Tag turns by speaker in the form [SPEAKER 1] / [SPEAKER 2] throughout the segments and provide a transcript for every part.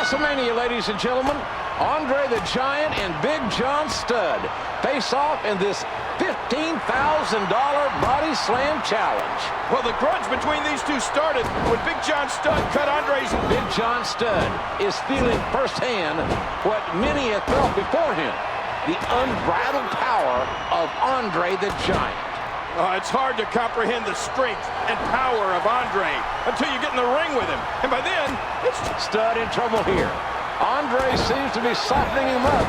[SPEAKER 1] WrestleMania, ladies and gentlemen. Andre the Giant and Big John Studd face off in this $15,000 body slam challenge.
[SPEAKER 2] Well, the grudge between these two started when Big John Studd cut Andre's...
[SPEAKER 1] Big John Studd is feeling firsthand what many have felt before him, the unbridled power of Andre the Giant.
[SPEAKER 2] It's hard to comprehend the strength and power of Andre until you get in the ring with him. And by then, it's...
[SPEAKER 1] Studd in trouble here. Andre seems to be softening him up,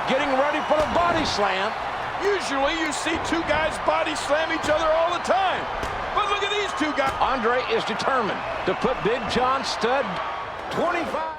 [SPEAKER 1] getting ready for the body slam.
[SPEAKER 2] Usually you see two guys body slam each other all the time. But look at these two guys.
[SPEAKER 1] Andre is determined to put Big John Studd 25.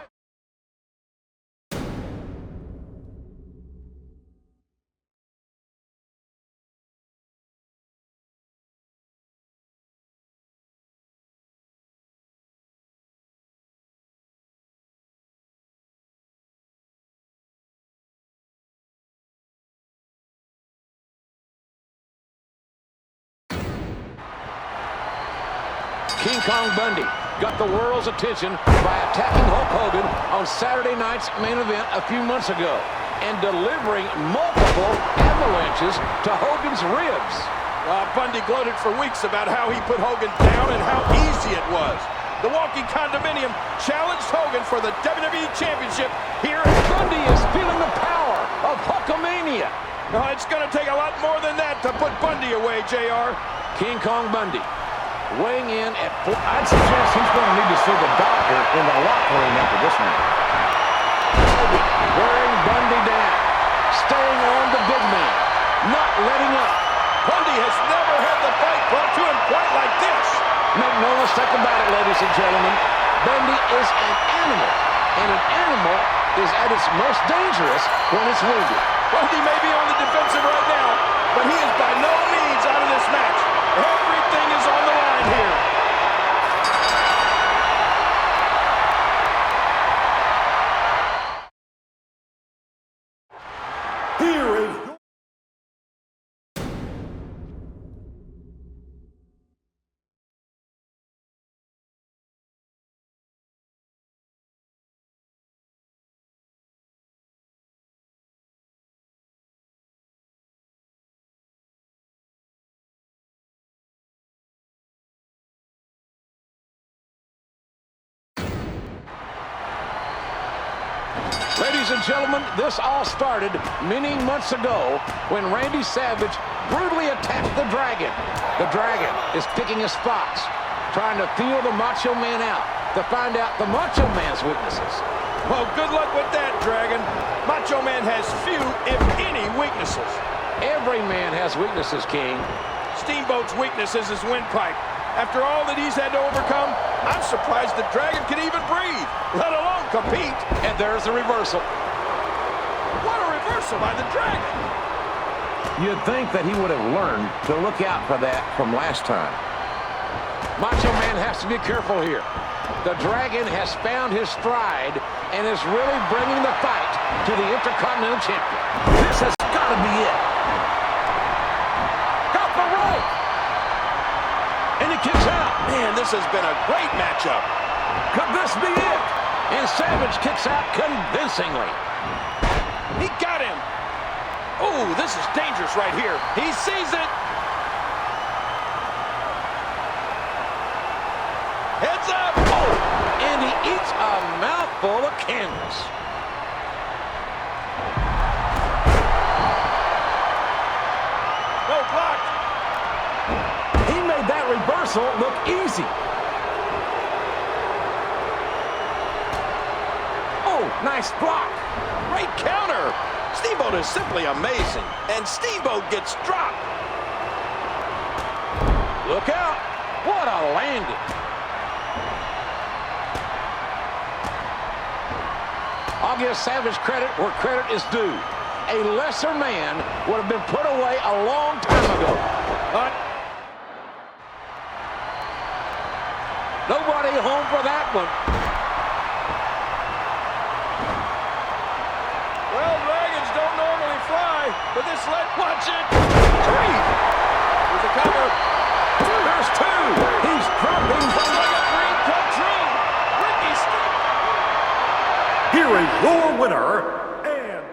[SPEAKER 1] King Kong Bundy got the world's attention by attacking Hulk Hogan on Saturday night's main event a few months ago and delivering multiple avalanches to Hogan's ribs.
[SPEAKER 2] Bundy gloated for weeks about how he put Hogan down and how easy it was. The walking condominium challenged Hogan for the WWE Championship here.
[SPEAKER 1] Bundy is feeling the power of Hulkamania.
[SPEAKER 2] It's going to take a lot more than that to put Bundy away, JR.
[SPEAKER 1] King Kong Bundy weighing in at...
[SPEAKER 3] I'd suggest he's going to need to see the doctor in the locker room after this one.
[SPEAKER 1] Hogan wearing Bundy down, staying on the big man, not letting up.
[SPEAKER 2] Bundy has never had the fight brought to him quite like this.
[SPEAKER 1] Make no mistake about it, ladies and gentlemen. Bundy is an animal, and an animal is at its most dangerous when it's wounded.
[SPEAKER 2] Bundy may be on the defensive right now, but he is by no means out of this match. Everything is on the line here.
[SPEAKER 3] Here is...
[SPEAKER 1] Ladies and gentlemen, this all started many months ago when Randy Savage brutally attacked the Dragon. The Dragon is picking his spots, trying to feel the Macho Man out to find out the Macho Man's weaknesses.
[SPEAKER 2] Well, good luck with that, Dragon. Macho Man has few, if any, weaknesses.
[SPEAKER 1] Every man has weaknesses, King.
[SPEAKER 2] Steamboat's weakness is his windpipe. After all that he's had to overcome, I'm surprised the Dragon can even breathe, let alone compete.
[SPEAKER 1] And there's the reversal.
[SPEAKER 2] What a reversal by the Dragon.
[SPEAKER 3] You'd think that he would have learned to look out for that from last time.
[SPEAKER 1] Macho Man has to be careful here. The Dragon has found his stride and is really bringing the fight to the Intercontinental Champion.
[SPEAKER 3] This has got to be it.
[SPEAKER 1] Got the rope! And he kicks out.
[SPEAKER 2] Man, this has been a great matchup.
[SPEAKER 1] Could this be it? And Savage kicks out convincingly.
[SPEAKER 2] He got him. Oh, this is dangerous right here. He sees it. Heads up.
[SPEAKER 1] Oh, and he eats a mouthful of canvas.
[SPEAKER 2] No, blocked.
[SPEAKER 3] He made that reversal look easy. Oh, nice block.
[SPEAKER 2] Great counter. Steamboat is simply amazing. And Steamboat gets dropped.
[SPEAKER 1] Look out. What a landing. I'll give Savage credit where credit is due. A lesser man would have been put away a long time ago. Nobody home for that one.
[SPEAKER 2] Well, dragons don't normally fly, but this watch it. 3. There's a cover.
[SPEAKER 1] There's 2. He's dropping.
[SPEAKER 2] Looks like a dream come true. Ricky
[SPEAKER 4] here is your winner, and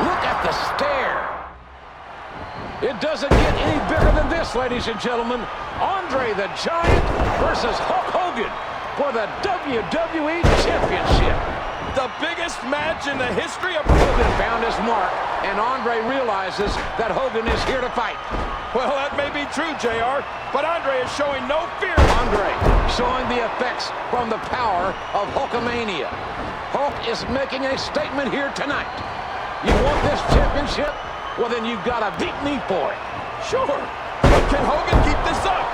[SPEAKER 1] Look at the stare. It doesn't get any bigger than this, ladies and gentlemen. Andre the Giant versus Hulk Hogan for the WWE Championship.
[SPEAKER 2] The biggest match in the history of...
[SPEAKER 1] Hogan found his mark, and Andre realizes that Hogan is here to fight.
[SPEAKER 2] Well, that may be true, JR, but Andre is showing no fear.
[SPEAKER 1] Andre showing the effects from the power of Hulkamania. Hulk is making a statement here tonight. You want this championship? Well, then you've got to beat me for it.
[SPEAKER 2] Sure, but can Hogan keep this up?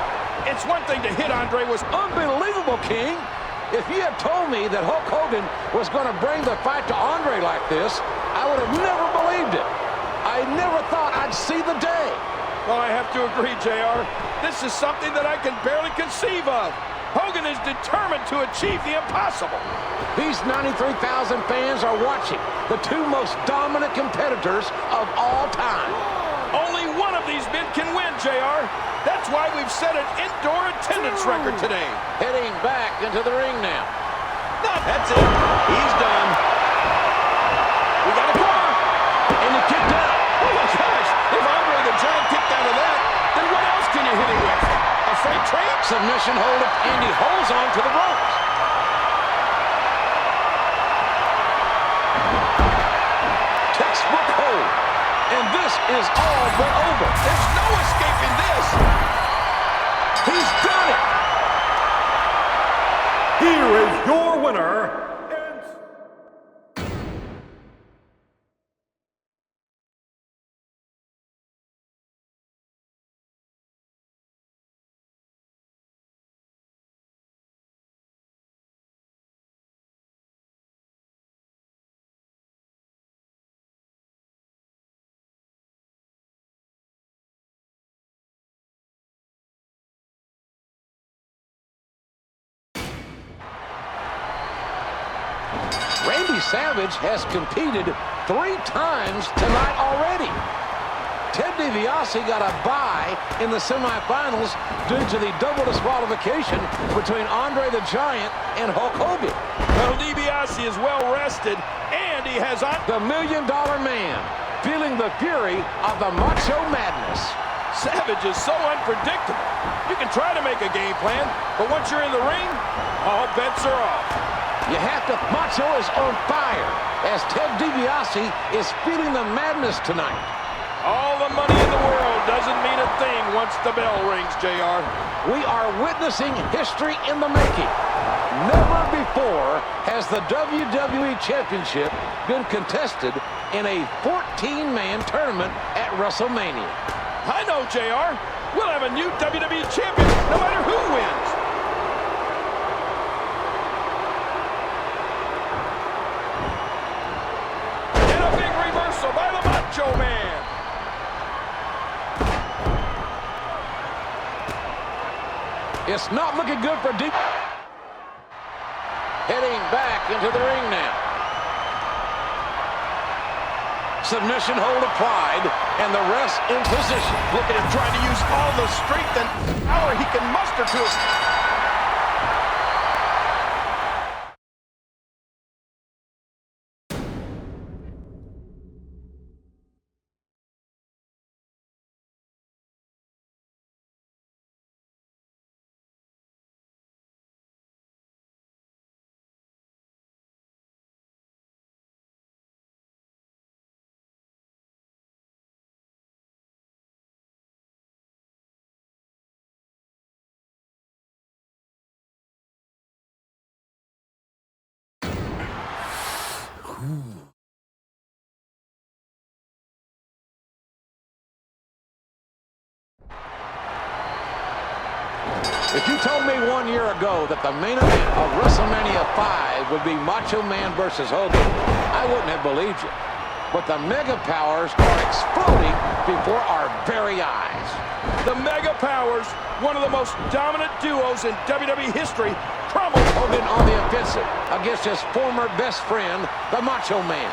[SPEAKER 2] It's one thing to hit Andre was...
[SPEAKER 1] Unbelievable, King. If you had told me that Hulk Hogan was going to bring the fight to Andre like this, I would have never believed it. I never thought I'd see the day.
[SPEAKER 2] Well, I have to agree, JR. This is something that I can barely conceive of. Hogan is determined to achieve the impossible.
[SPEAKER 1] These 93,000 fans are watching the two most dominant competitors of all time.
[SPEAKER 2] Only one of these men can win, JR. That's why we've set an indoor attendance record today.
[SPEAKER 1] Heading back into the ring now.
[SPEAKER 2] That's it. He's done. We got a corner.
[SPEAKER 1] And he kicked out.
[SPEAKER 2] Oh, my gosh. If Andre the Giant kicked out of that, then what else can you hit him with? A freight train?
[SPEAKER 1] Submission hold up, and he holds on to the ropes. Textbook hold. And this is all but over.
[SPEAKER 2] There's no escaping this.
[SPEAKER 1] He's done it.
[SPEAKER 4] here is your winner,
[SPEAKER 1] Randy Savage has competed 3 times tonight already. Ted DiBiase got a bye in the semifinals due to the double disqualification between Andre the Giant and Hulk Hogan.
[SPEAKER 2] Well, DiBiase is well rested, and he has on
[SPEAKER 1] the $1 Million Man, feeling the fury of the Macho Madness.
[SPEAKER 2] Savage is so unpredictable. You can try to make a game plan, but once you're in the ring, all bets are off.
[SPEAKER 1] You have to... Macho is on fire as Ted DiBiase is feeling the madness tonight.
[SPEAKER 2] All the money in the world doesn't mean a thing once the bell rings, JR.
[SPEAKER 1] We are witnessing history in the making. Never before has the WWE Championship been contested in a 14-man tournament at WrestleMania.
[SPEAKER 2] I know, JR. We'll have a new WWE champion no matter who wins. And a big reversal by the Macho Man.
[SPEAKER 1] It's not looking good for Deep. Heading back into the ring now. Submission hold applied, and the rest in position.
[SPEAKER 2] Look at him trying to use all the strength and power he can muster to his...
[SPEAKER 1] If you told me 1 year ago that the main event of WrestleMania 5 would be Macho Man versus Hogan, I wouldn't have believed you. But the Mega Powers are exploding before our very eyes.
[SPEAKER 2] The Mega Powers, one of the most dominant duos in WWE history, crumbled
[SPEAKER 1] Hogan on the offensive against his former best friend, the Macho Man.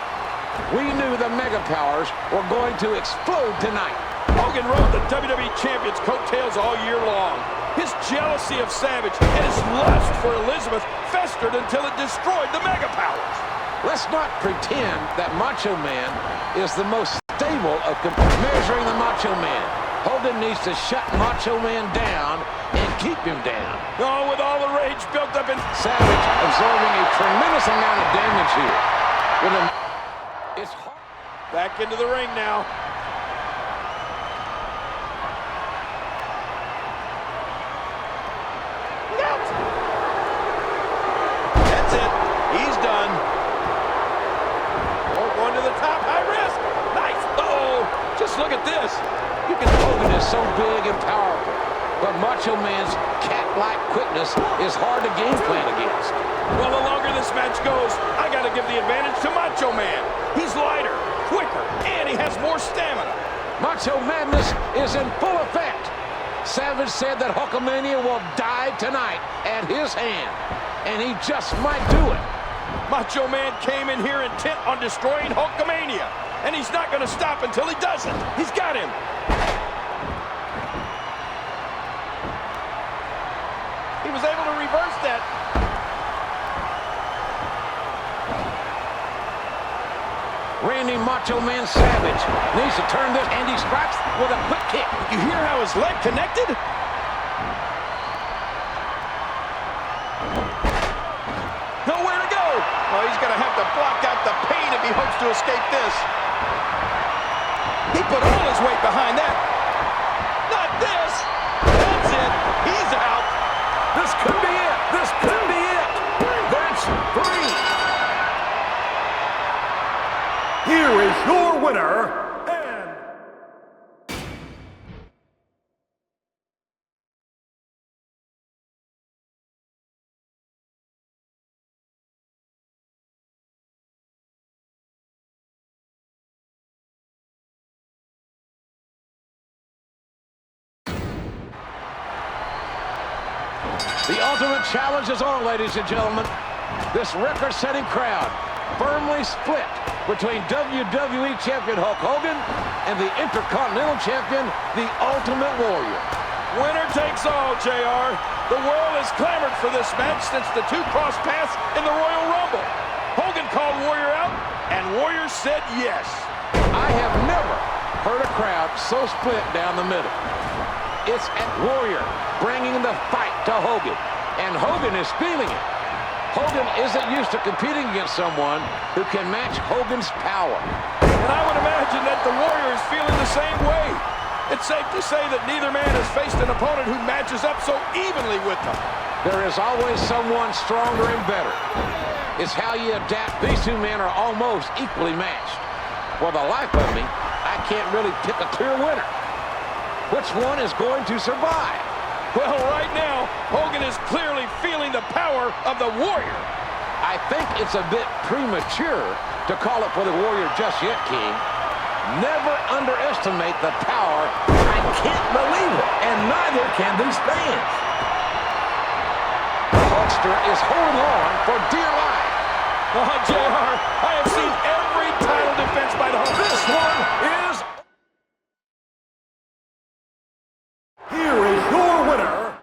[SPEAKER 1] We knew the Mega Powers were going to explode tonight.
[SPEAKER 2] Hogan rode the WWE Champion's coattails all year long. His jealousy of Savage and his lust for Elizabeth festered until it destroyed the Mega Powers.
[SPEAKER 1] Let's not pretend that Macho Man is the most stable of measuring the Macho Man. Hogan needs to shut Macho Man down and keep him down.
[SPEAKER 2] Oh, with all the rage built up in...
[SPEAKER 1] Savage absorbing a tremendous amount of damage here. With him, it's hard.
[SPEAKER 2] Back into the ring now. That's it. He's done. Oh, going to the top. High risk. Nice. Uh-oh. Just look at this.
[SPEAKER 1] Hogan is so big and powerful, but Macho Man's cat-like quickness is hard to game plan against.
[SPEAKER 2] Well, the longer this match goes, I got to give the advantage to Macho Man. He's lighter, quicker, and he has more stamina.
[SPEAKER 1] Macho Madness is in full effect. Savage said that Hulkamania will die tonight at his hand, and he just might do it.
[SPEAKER 2] Macho Man came in here intent on destroying Hulkamania, and he's not going to stop until he does it. He's got him. He was able to reverse that.
[SPEAKER 1] Randy Macho Man Savage needs to turn this, and he strikes with a quick kick.
[SPEAKER 2] You hear how his leg connected? Nowhere to go. Oh, he's going to have to block out the pain if he hopes to escape this. He put all his weight behind that. Not this. That's it. He's out.
[SPEAKER 3] This could be it. This could be it. That's 3.
[SPEAKER 4] Here is your winner, and...
[SPEAKER 1] The ultimate challenge is on, ladies and gentlemen. This record-setting crowd firmly split between WWE Champion Hulk Hogan and the Intercontinental Champion, the Ultimate Warrior.
[SPEAKER 2] Winner takes all, JR. The world has clamored for this match since the two crossed paths in the Royal Rumble. Hogan called Warrior out, and Warrior said yes.
[SPEAKER 1] I have never heard a crowd so split down the middle. It's at Warrior bringing the fight to Hogan, and Hogan is feeling it. Hogan isn't used to competing against someone who can match Hogan's power.
[SPEAKER 2] And I would imagine that the Warrior is feeling the same way. It's safe to say that neither man has faced an opponent who matches up so evenly with them.
[SPEAKER 1] There is always someone stronger and better. It's how you adapt. These two men are almost equally matched. For the life of me, I can't really pick a clear winner. Which one is going to survive?
[SPEAKER 2] Well, right now, Hogan is clearly feeling the power of the Warrior.
[SPEAKER 1] I think it's a bit premature to call it for the Warrior just yet, King. Never underestimate the power.
[SPEAKER 3] I can't believe it, and neither can these fans.
[SPEAKER 1] The Hulkster is holding on for dear life.
[SPEAKER 2] Oh, JR, I have seen every title defense by the Hulk.
[SPEAKER 3] This one is...
[SPEAKER 4] Here is your winner,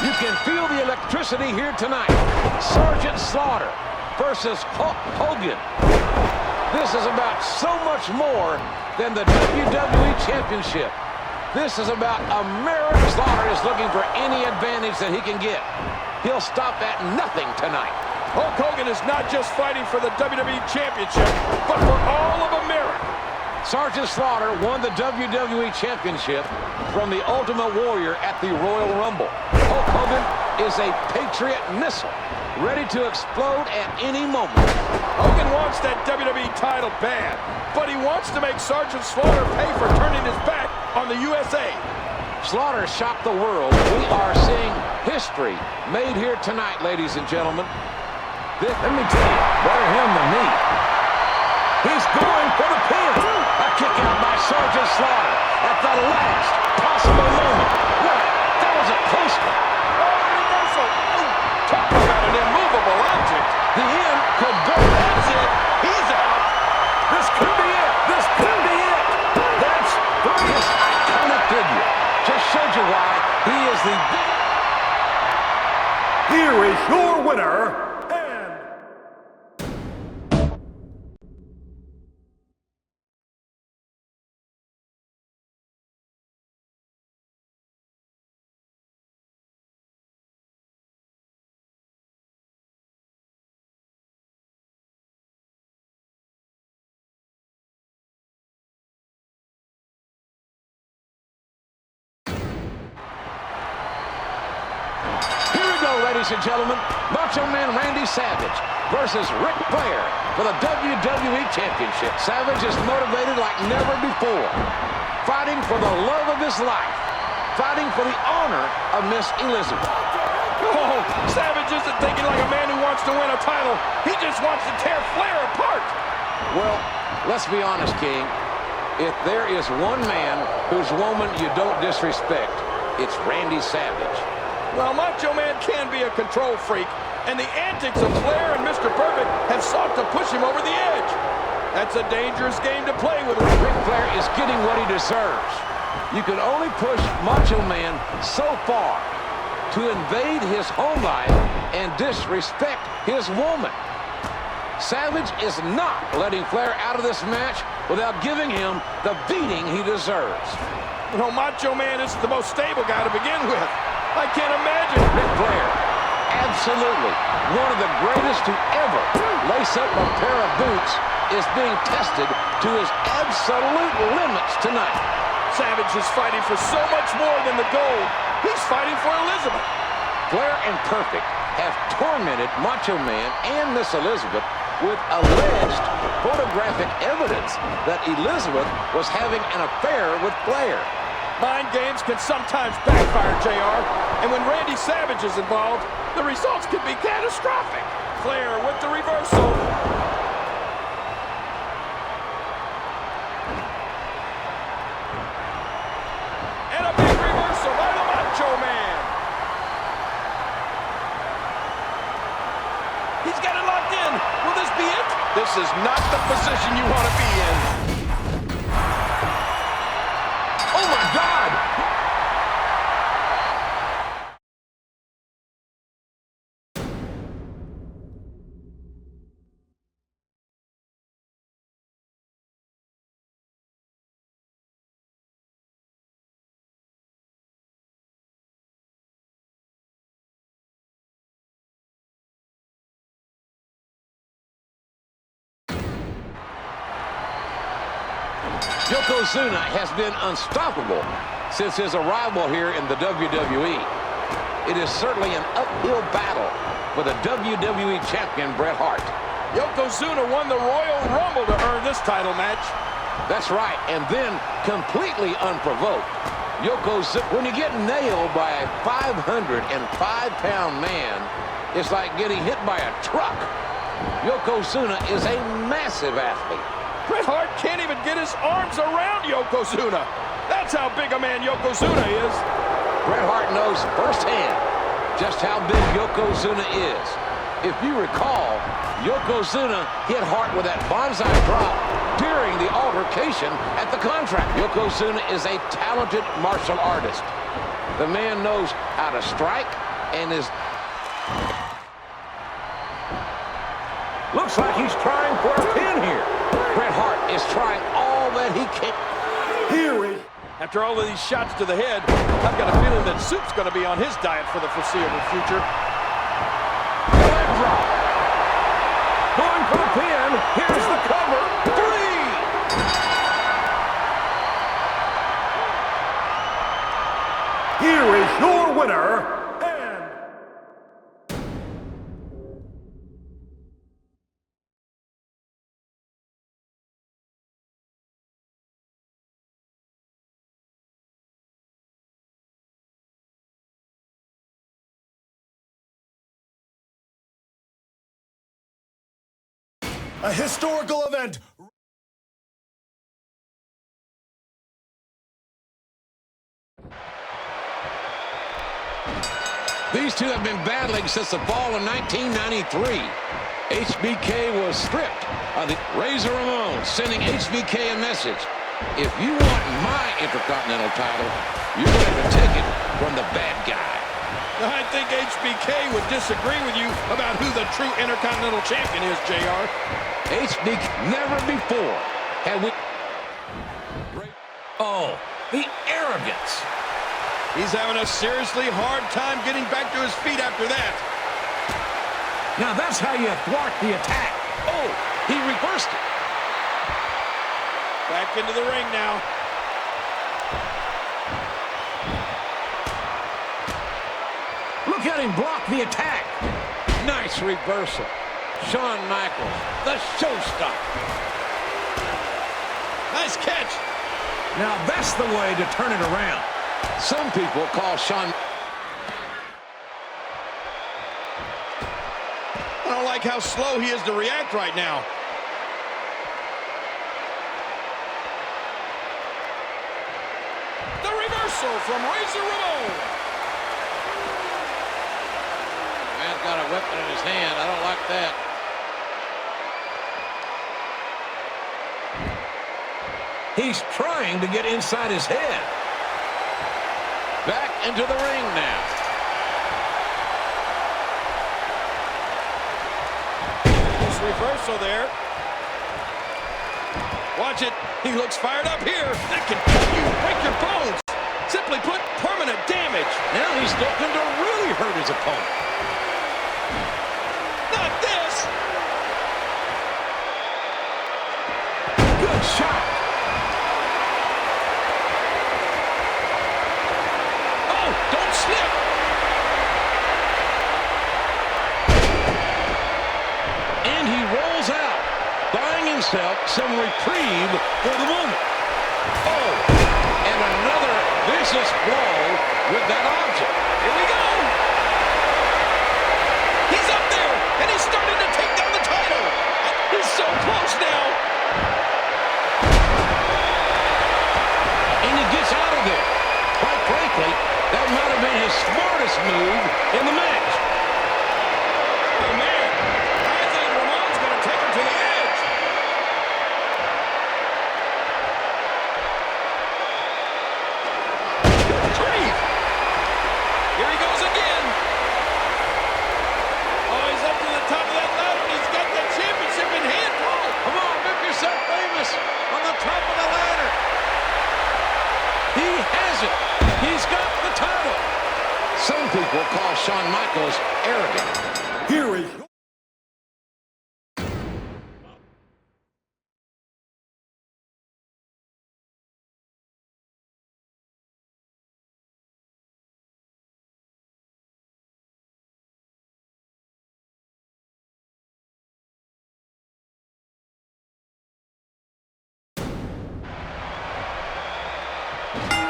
[SPEAKER 1] You can feel the electricity here tonight. Sergeant Slaughter versus Hulk Hogan. This is about so much more than the WWE Championship. This is about American. Slaughter is looking for any advantage that he can get. He'll stop at nothing tonight.
[SPEAKER 2] Hulk Hogan is not just fighting for the WWE Championship, but for all of America.
[SPEAKER 1] Sergeant Slaughter won the WWE Championship from the Ultimate Warrior at the Royal Rumble. Hulk Hogan is a Patriot missile, ready to explode at any moment.
[SPEAKER 2] Hogan wants that WWE title bad, but he wants to make Sergeant Slaughter pay for turning his back on the USA.
[SPEAKER 1] Slaughter shocked the world. We are seeing history made here tonight, ladies and gentlemen.
[SPEAKER 3] Let me tell you, better him than me. He's going for the pin.
[SPEAKER 1] A kick out by Sergeant Slaughter at the last possible moment. What? That was a close one.
[SPEAKER 2] Oh, reversal. Ooh, talk about an immovable object.
[SPEAKER 1] The end could go.
[SPEAKER 2] That's it. He's out.
[SPEAKER 3] This could be it. This could be it.
[SPEAKER 1] That's this iconic figure. Just showed you why he is the big.
[SPEAKER 4] Here is your winner,
[SPEAKER 1] Ladies and gentlemen, Macho Man Randy Savage versus Ric Flair for the WWE Championship. Savage is motivated like never before, fighting for the love of his life, fighting for the honor of Miss Elizabeth.
[SPEAKER 2] Oh, Savage isn't thinking like a man who wants to win a title. He just wants to tear Flair apart.
[SPEAKER 1] Well, let's be honest, King. If there is one man whose woman you don't disrespect, it's Randy Savage.
[SPEAKER 2] Well, Macho Man can be a control freak, and the antics of Flair and Mr. Perfect have sought to push him over the edge. That's a dangerous game to play with.
[SPEAKER 1] Ric Flair is getting what he deserves. You can only push Macho Man so far to invade his home life and disrespect his woman. Savage is not letting Flair out of this match without giving him the beating he deserves.
[SPEAKER 2] You know, Macho Man isn't the most stable guy to begin with. I can't imagine.
[SPEAKER 1] Ric Flair, absolutely one of the greatest to ever lace up a pair of boots, is being tested to his absolute limits tonight.
[SPEAKER 2] Savage is fighting for so much more than the gold. He's fighting for Elizabeth.
[SPEAKER 1] Flair and Perfect have tormented Macho Man and Miss Elizabeth with alleged photographic evidence that Elizabeth was having an affair with Flair.
[SPEAKER 2] Mind games can sometimes backfire, JR, and when Randy Savage is involved, the results could be catastrophic. Flair with the reversal. And a big reversal by the Macho Man. He's got it locked in. Will this be it? This is not the position you want to be in.
[SPEAKER 3] Oh, my God!
[SPEAKER 1] Yokozuna has been unstoppable since his arrival here in the WWE. It is certainly an uphill battle for the WWE Champion Bret Hart.
[SPEAKER 2] Yokozuna won the Royal Rumble to earn this title match.
[SPEAKER 1] That's right, and then completely unprovoked. Yokozuna, when you get nailed by a 505-pound man, it's like getting hit by a truck. Yokozuna is a massive athlete.
[SPEAKER 2] Bret Hart can't even get his arms around Yokozuna. That's how big a man Yokozuna is.
[SPEAKER 1] Bret Hart knows firsthand just how big Yokozuna is. If you recall, Yokozuna hit Hart with that bonsai drop during the altercation at the contract. Yokozuna is a talented martial artist. The man knows how to strike and is...
[SPEAKER 3] Looks like he's trying for a pin here.
[SPEAKER 1] Bret Hart is trying all that he can.
[SPEAKER 4] here is
[SPEAKER 2] After all of these shots to the head, I've got a feeling that Soup's going to be on his diet for the foreseeable future.
[SPEAKER 3] leg drop. Going for the pin. Here's the cover. 3.
[SPEAKER 4] Here is your winner, and a historical event.
[SPEAKER 1] These two have been battling since the fall of 1993. HBK was stripped of the Razor Ramon, sending HBK a message. If you want my Intercontinental title, you're going to have to take it from the bad guy.
[SPEAKER 2] I think HBK would disagree with you about who the true Intercontinental Champion is, JR.
[SPEAKER 1] HBK, never before have we... Oh, the arrogance.
[SPEAKER 2] He's having a seriously hard time getting back to his feet after that.
[SPEAKER 1] Now that's how you thwart the attack. Oh, he reversed it.
[SPEAKER 2] Back into the ring now.
[SPEAKER 1] Look at him block the attack. Nice reversal. Shawn Michaels, the showstopper.
[SPEAKER 2] Nice catch.
[SPEAKER 1] Now that's the way to turn it around. Some people call Shawn...
[SPEAKER 2] I don't like how slow he is to react right now. The reversal from Razor Ramon.
[SPEAKER 1] Man's got a weapon in his hand. I don't like that. He's trying to get inside his head. Back into the ring now.
[SPEAKER 2] This reversal there. Watch it. He looks fired up here. That can cut you, break your bones. Simply put, permanent damage.
[SPEAKER 1] Now he's looking to really hurt his opponent.
[SPEAKER 2] Not this.
[SPEAKER 1] Good shot.
[SPEAKER 2] Oh, don't slip.
[SPEAKER 1] And he rolls out, buying himself some reprieve for the moment. Oh, and another vicious blow with that object.
[SPEAKER 2] Here we go. He's up there, and he's starting to take down the title. He's so close now.
[SPEAKER 1] And he gets out of there. Quite frankly, that might have been his smartest move in the match.
[SPEAKER 2] Oh, man. I think Ramon's going to take him to the edge. Good grief. Here he goes again. Oh, he's up to the top of that ladder, and he's got that championship in hand. Oh,
[SPEAKER 1] Come on, make yourself famous on the top of the ladder. He has it. He's got the title. Some people call Shawn Michaels arrogant.
[SPEAKER 4] Here is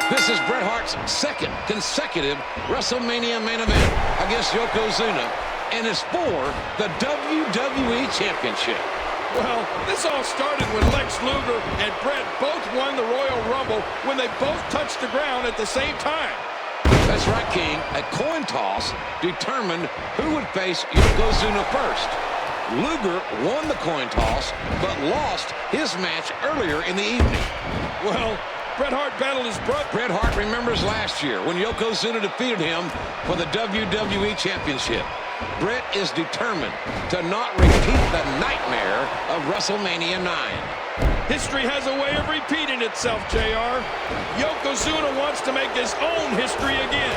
[SPEAKER 1] This is Bret Hart's second consecutive WrestleMania main event against Yokozuna, and it's for the WWE Championship.
[SPEAKER 2] well, this all started when Lex Luger and Bret both won the Royal Rumble when they both touched the ground at the same time.
[SPEAKER 1] That's right, King. A coin toss determined who would face Yokozuna first. Luger won the coin toss, but lost his match earlier in the evening.
[SPEAKER 2] Well, Bret Hart battled his brother.
[SPEAKER 1] Bret Hart remembers last year when Yokozuna defeated him for the WWE Championship. Bret is determined to not repeat the nightmare of WrestleMania 9.
[SPEAKER 2] History has a way of repeating itself, JR. Yokozuna wants to make his own history again.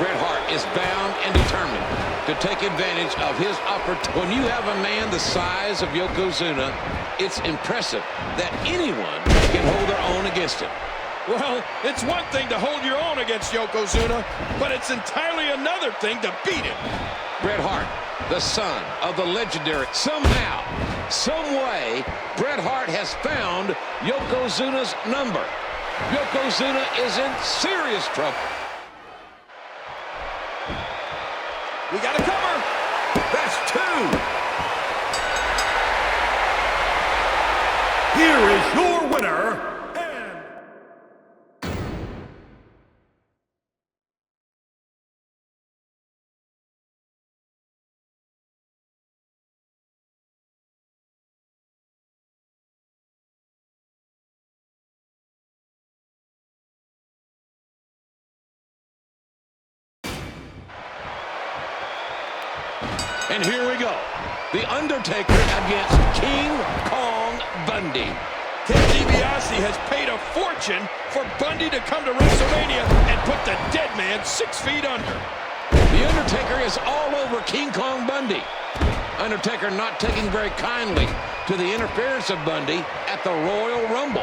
[SPEAKER 1] Bret Hart is bound and determined to take advantage of his opportunity. When you have a man the size of Yokozuna, it's impressive that anyone can hold their own against him.
[SPEAKER 2] Well, it's one thing to hold your own against Yokozuna, but it's entirely another thing to beat him.
[SPEAKER 1] Bret Hart, the son of the legendary. Somehow, some way, Bret Hart has found Yokozuna's number. Yokozuna is in serious trouble.
[SPEAKER 2] We got to cover.
[SPEAKER 3] That's 2.
[SPEAKER 4] Here is your winner,
[SPEAKER 1] And here we go. The Undertaker against King Kong Bundy.
[SPEAKER 2] Ted DiBiase has paid a fortune for Bundy to come to WrestleMania and put the dead man 6 feet under.
[SPEAKER 1] The Undertaker is all over King Kong Bundy. Undertaker not taking very kindly to the interference of Bundy at the Royal Rumble.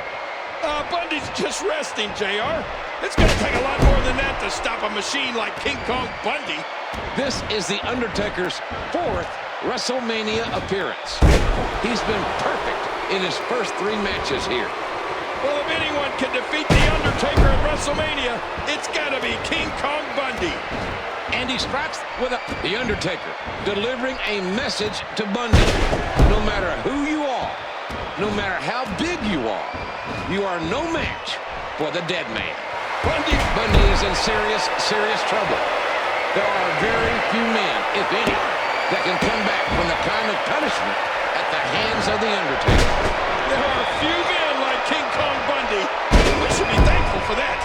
[SPEAKER 2] Bundy's just resting, JR. It's going to take a lot more than that to stop a machine like King Kong Bundy.
[SPEAKER 1] This is The Undertaker's 4th WrestleMania appearance. He's been perfect in his first 3 matches here.
[SPEAKER 2] Well, if anyone can defeat The Undertaker at WrestleMania, it's got to be King Kong Bundy.
[SPEAKER 1] And he strikes with The Undertaker delivering a message to Bundy. No matter who you are, no matter how big you are no match for the dead man. Bundy is in serious, serious trouble. There are very few men, if any, that can come back from the kind of punishment at the hands of The Undertaker.
[SPEAKER 2] There are few men like King Kong Bundy. We should be thankful for that.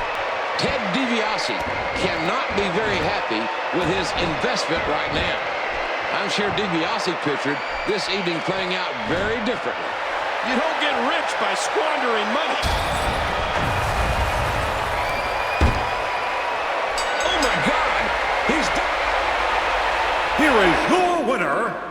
[SPEAKER 1] Ted DiBiase cannot be very happy with his investment right now. I'm sure DiBiase pictured this evening playing out very differently.
[SPEAKER 2] You don't get rich by squandering money.
[SPEAKER 3] Oh, my God. He's done.
[SPEAKER 4] here is your winner,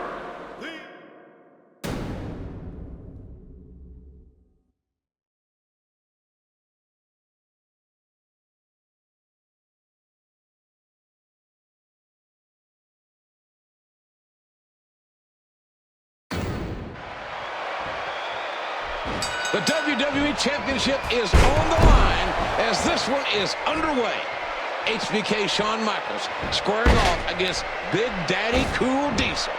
[SPEAKER 1] The WWE Championship is on the line as this one is underway. HBK Shawn Michaels squaring off against Big Daddy Cool Diesel.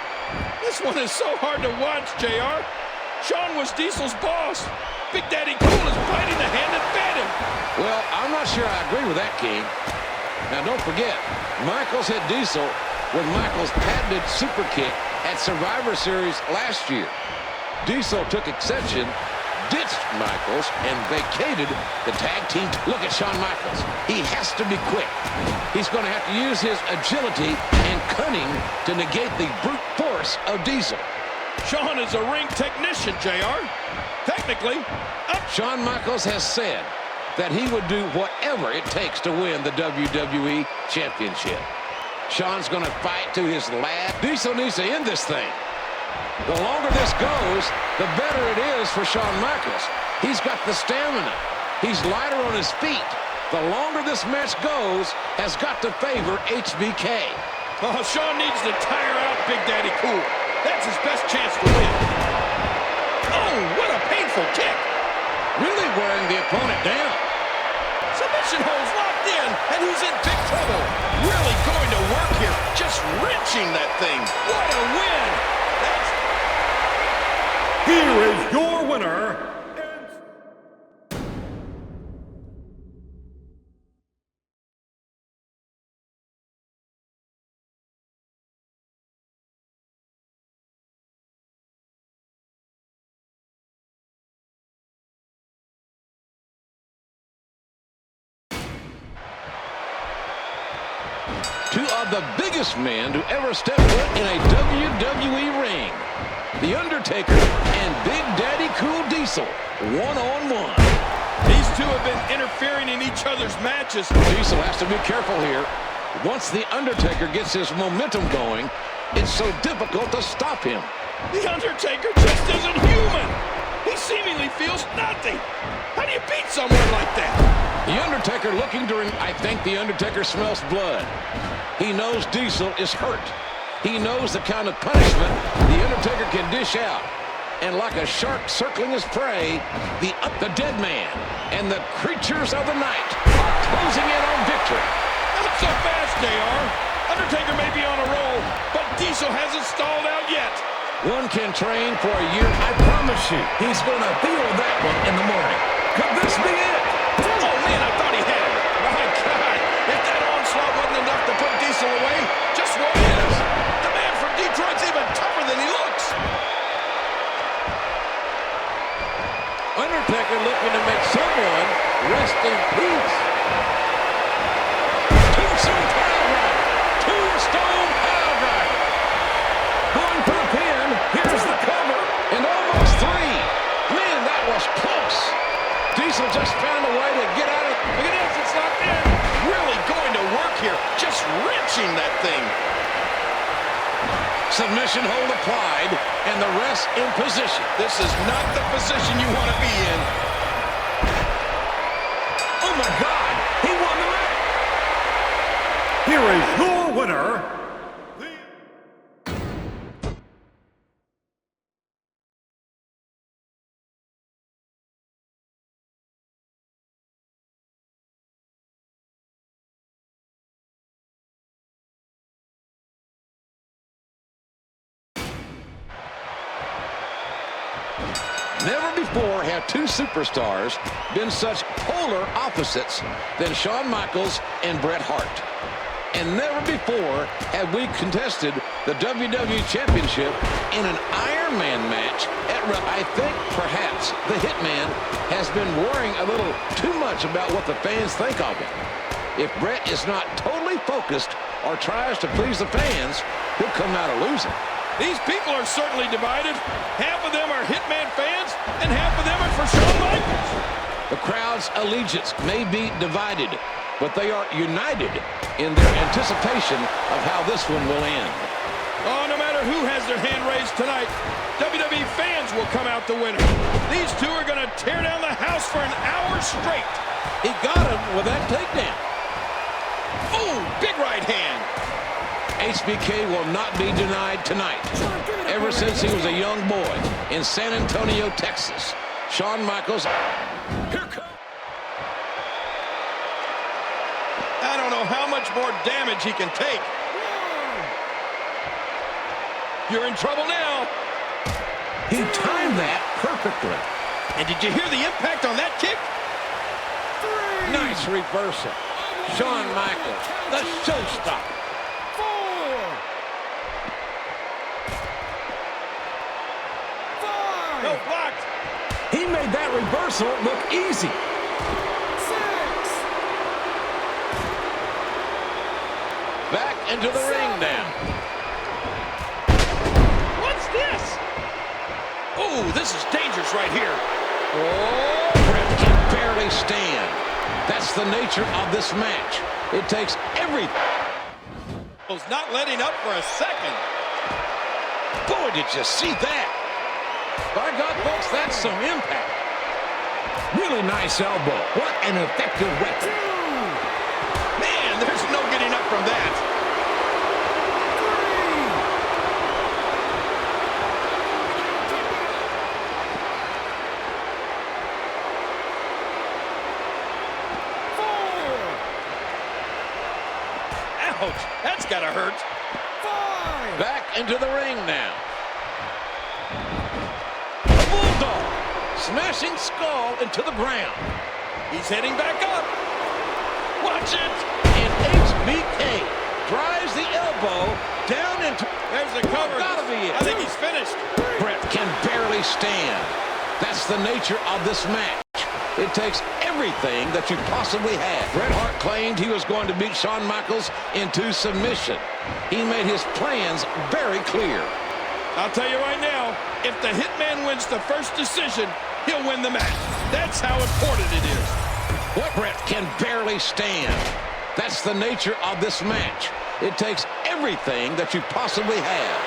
[SPEAKER 2] This one is so hard to watch, JR. Shawn was Diesel's boss. Big Daddy Cool is biting the hand that fed him.
[SPEAKER 1] Well, I'm not sure I agree with that, King. Now, don't forget, Michaels hit Diesel with Michaels' patented super kick at Survivor Series last year. Diesel took exception, ditched Michaels, and vacated the tag team. Look at Shawn Michaels. He has to be quick. He's going to have to use his agility and cunning to negate the brute force of Diesel.
[SPEAKER 2] Shawn is a ring technician, JR. Technically,
[SPEAKER 1] Shawn Michaels has said that he would do whatever it takes to win the WWE Championship. Shawn's going to fight to his last. Diesel needs to end this thing. The longer this goes, the better it is for Shawn Michaels. He's got the stamina. He's lighter on his feet. The longer this match goes has got to favor HBK.
[SPEAKER 2] oh, Shawn needs to tire out Big Daddy Cool. That's his best chance to win. Oh, what a painful kick.
[SPEAKER 1] Really wearing the opponent down.
[SPEAKER 2] Submission holds locked in, and he's in big trouble. Really going to work here, just wrenching that thing. What a win.
[SPEAKER 4] here is your winner,
[SPEAKER 1] Two of the biggest men to ever step foot in a WWE ring. The Undertaker and Big Daddy Cool Diesel, one-on-one.
[SPEAKER 2] These two have been interfering in each other's matches.
[SPEAKER 1] Diesel has to be careful here. Once the Undertaker gets his momentum going, it's so difficult to stop him.
[SPEAKER 2] The Undertaker just isn't human. He seemingly feels nothing. How do you beat someone like that?
[SPEAKER 1] The Undertaker looking to ring. I think the Undertaker smells blood. He knows Diesel is hurt. He knows the kind of punishment the Undertaker can dish out. And like a shark circling his prey, the dead man and the creatures of the night are closing in on victory.
[SPEAKER 2] Not so fast, JR. Undertaker may be on a roll, but Diesel hasn't stalled out yet.
[SPEAKER 1] One can train for a year.
[SPEAKER 3] I promise you, he's going to feel that one in the morning. Could this be it?
[SPEAKER 2] Oh, man, I thought he had it. My God, if that onslaught wasn't enough to put Diesel away, just what is? The man from Detroit's even tougher than he looks.
[SPEAKER 1] Undertaker looking to make someone rest in peace. Tombstone Piledriver. Tombstone Piledriver.
[SPEAKER 3] Going for the pin. Here's the cover.
[SPEAKER 1] And almost 3. Man, that was close. Diesel just found a way to get out of it.
[SPEAKER 2] Look at this, it's locked in. Really going to work here, just wrenching that thing.
[SPEAKER 1] Submission hold applied, and the rest in position.
[SPEAKER 2] This is not the position you want to be in.
[SPEAKER 3] Oh, my God. He won the match.
[SPEAKER 4] Here is your winner,
[SPEAKER 1] Never before have 2 superstars been such polar opposites than Shawn Michaels and Bret Hart. And never before have we contested the WWE Championship in an Iron Man match at I think perhaps the Hitman has been worrying a little too much about what the fans think of him. If Bret is not totally focused or tries to please the fans, he'll come out a loser.
[SPEAKER 2] These people are certainly divided. Half of them are Hitman fans, and half of them are for Shawn Michaels.
[SPEAKER 1] The crowd's allegiance may be divided, but they are united in their anticipation of how this one will end.
[SPEAKER 2] Oh, no matter who has their hand raised tonight, WWE fans will come out the winner. These two are going to tear down the house for an hour straight.
[SPEAKER 1] He got him with that takedown.
[SPEAKER 2] Oh, big right hand.
[SPEAKER 1] HBK will not be denied tonight. Ever since he was a young boy in San Antonio, Texas, Shawn Michaels.
[SPEAKER 2] Here comes. I don't know how much more damage he can take. You're in trouble now.
[SPEAKER 3] He timed that perfectly.
[SPEAKER 2] And did you hear the impact on that kick?
[SPEAKER 1] Nice reversal. Shawn Michaels, the showstopper.
[SPEAKER 2] No, blocked.
[SPEAKER 3] He made that reversal look easy.
[SPEAKER 2] 6.
[SPEAKER 1] Back into the ring now.
[SPEAKER 2] What's this? Oh, this is dangerous right here.
[SPEAKER 1] Oh, Bret can barely stand. That's the nature of this match. It takes everything.
[SPEAKER 2] Not letting up for a second.
[SPEAKER 1] Boy, did you see that? By God, folks, that's some impact.
[SPEAKER 3] Really nice elbow. What an effective weapon.
[SPEAKER 2] Man, there's no getting up from that. 4. Ouch, that's gotta hurt. 5.
[SPEAKER 1] Back into the ring now. A bulldog. Smashing skull into the ground.
[SPEAKER 2] He's heading back up. Watch it.
[SPEAKER 1] And HBK drives the elbow down into...
[SPEAKER 2] There's the cover.
[SPEAKER 1] Gotta be it.
[SPEAKER 2] I think he's finished.
[SPEAKER 1] Bret can barely stand. That's the nature of this match. It takes everything that you possibly have. Bret Hart claimed he was going to beat Shawn Michaels into submission. He made his plans very clear.
[SPEAKER 2] I'll tell you right now, if the Hitman wins the first decision, he'll win the match. That's how important it is.
[SPEAKER 1] What? Bret can barely stand. That's the nature of this match. It takes everything that you possibly have.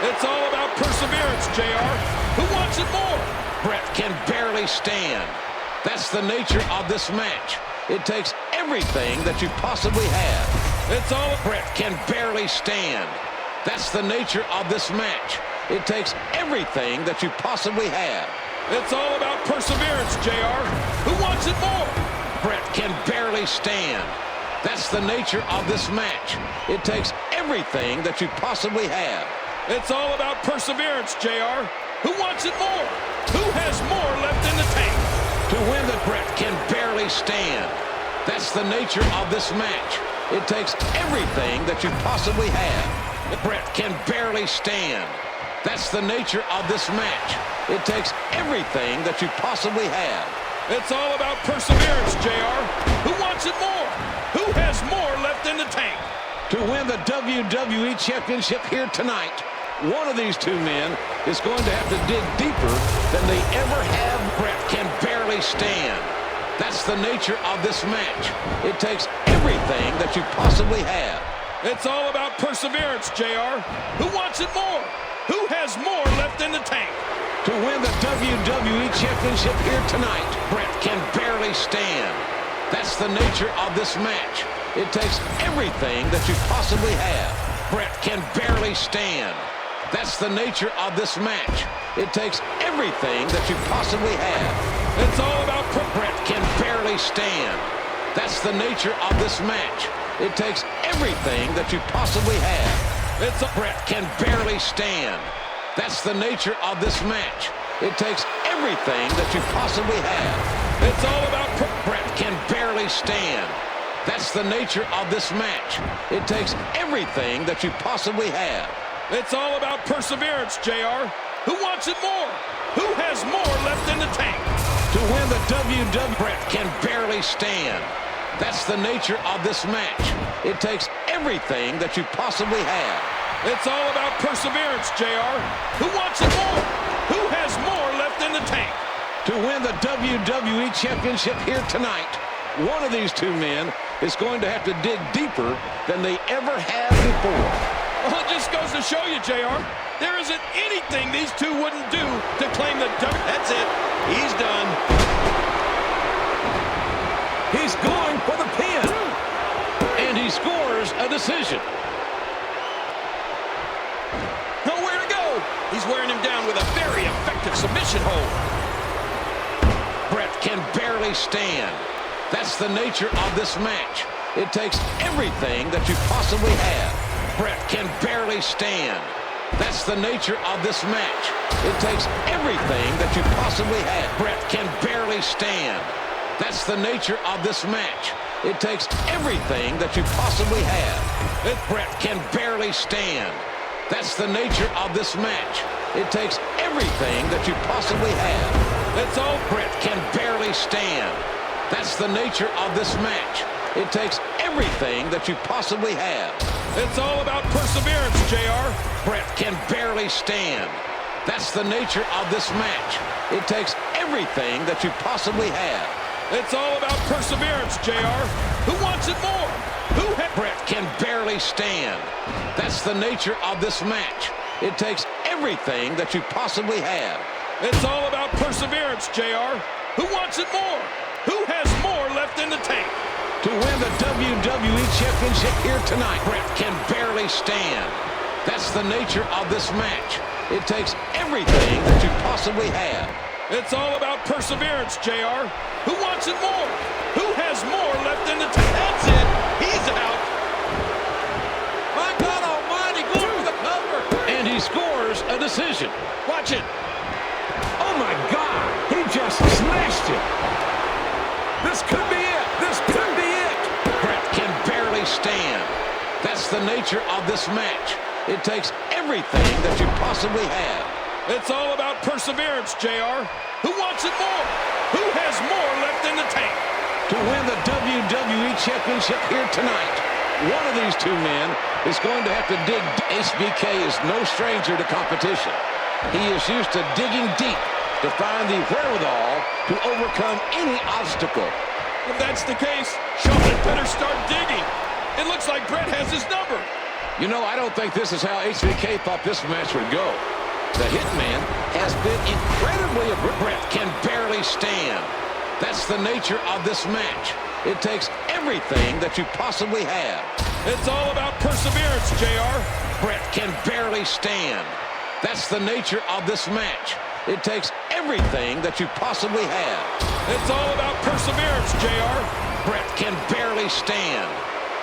[SPEAKER 2] It's all about perseverance, JR. Who wants it more?
[SPEAKER 1] Bret can barely stand. That's the nature of this match. It takes everything that you possibly have.
[SPEAKER 2] It's all...
[SPEAKER 1] Bret can barely stand. That's the nature of this match. It takes everything that you possibly have.
[SPEAKER 2] It's all about perseverance, JR. Who wants it more?
[SPEAKER 1] Bret can barely stand. That's the nature of this match. It takes everything that you possibly have.
[SPEAKER 2] It's all about perseverance, JR. Who wants it more? Who has more left in the tank?
[SPEAKER 1] To win the Bret can barely stand. That's the nature of this match. It takes everything that you possibly have. Bret can barely stand. That's the nature of this match. It takes everything that you possibly have.
[SPEAKER 2] It's all about perseverance, JR. Who wants it more? Who has more left in the tank?
[SPEAKER 1] To win the WWE Championship here tonight, one of these two men is going to have to dig deeper than they ever have. Bret can barely stand. That's the nature of this match. It takes everything that you possibly have.
[SPEAKER 2] It's all about perseverance, JR. Who wants it more? Who has more left in the tank?
[SPEAKER 1] To win the WWE Championship here tonight, Bret can barely stand. That's the nature of this match. It takes everything that you possibly have. Bret can barely stand. That's the nature of this match. It takes everything that you possibly have.
[SPEAKER 2] It's all about...
[SPEAKER 1] Bret can barely stand. That's the nature of this match. It takes everything that you possibly have. Bret can barely stand. That's the nature of this match. It takes everything that you possibly have.
[SPEAKER 2] It's all about...
[SPEAKER 1] Bret can barely stand. That's the nature of this match. It takes everything that you possibly have.
[SPEAKER 2] It's all about perseverance, JR. Who wants it more? Who has more left in the tank?
[SPEAKER 1] To win the WWE, Bret can barely stand. That's the nature of this match. It takes everything that you possibly have.
[SPEAKER 2] It's all about perseverance, JR. Who wants it more? Who has more left in the tank?
[SPEAKER 1] To win the WWE Championship here tonight, one of these two men is going to have to dig deeper than they ever have before.
[SPEAKER 2] Well, it just goes to show you, JR, there isn't anything these two wouldn't do to claim the W.
[SPEAKER 5] That's it. He's done.
[SPEAKER 3] He's going for the pin.
[SPEAKER 1] And he scores a decision.
[SPEAKER 2] Nowhere to go.
[SPEAKER 5] He's wearing him down with a very effective submission hold.
[SPEAKER 1] Bret can barely stand. That's the nature of this match. It takes everything that you possibly have. Bret can barely stand. That's the nature of this match. It takes everything that you possibly have. Bret can barely stand. That's the nature of this match. It takes everything that you possibly have. Bret can barely stand. That's the nature of this match. It takes everything that you possibly have.
[SPEAKER 2] It's all...
[SPEAKER 1] Bret can barely stand. That's the nature of this match. It takes everything that you possibly have.
[SPEAKER 2] It's all about perseverance, JR.
[SPEAKER 1] Bret can barely stand. That's the nature of this match. It takes everything that you possibly have.
[SPEAKER 2] It's all about perseverance, JR. Who wants it more?
[SPEAKER 1] Bret can barely stand. That's the nature of this match. It takes everything that you possibly have.
[SPEAKER 2] It's all about perseverance, JR. Who wants it more? Who has more left in the tank?
[SPEAKER 1] To win the WWE Championship here tonight, Bret can barely stand. That's the nature of this match. It takes everything that you possibly have.
[SPEAKER 2] It's all about perseverance, JR. Who wants it more? Who has more left in the tank?
[SPEAKER 5] That's it. He's out.
[SPEAKER 3] My God almighty, going for the cover.
[SPEAKER 1] And he scores a decision.
[SPEAKER 2] Watch it.
[SPEAKER 3] Oh, my God. He just smashed it. This could be it. This could be it.
[SPEAKER 1] Bret can barely stand. That's the nature of this match. It takes everything that you possibly have.
[SPEAKER 2] It's all about perseverance, JR. Who wants it more? Who has more left in the tank?
[SPEAKER 1] To win the WWE Championship here tonight, one of these two men is going to have to dig. HBK is no stranger to competition. He is used to digging deep to find the wherewithal to overcome any obstacle.
[SPEAKER 2] If that's the case, Charlotte better start digging. It looks like Bret has his number.
[SPEAKER 1] You know, I don't think this is how HBK thought this match would go. The Hitman has been incredibly... Bret can barely stand. That's the nature of this match. It takes everything that you possibly have.
[SPEAKER 2] It's all about perseverance, JR.
[SPEAKER 1] Bret can barely stand. That's the nature of this match. It takes everything that you possibly have.
[SPEAKER 2] It's all about perseverance, JR.
[SPEAKER 1] Bret can barely stand.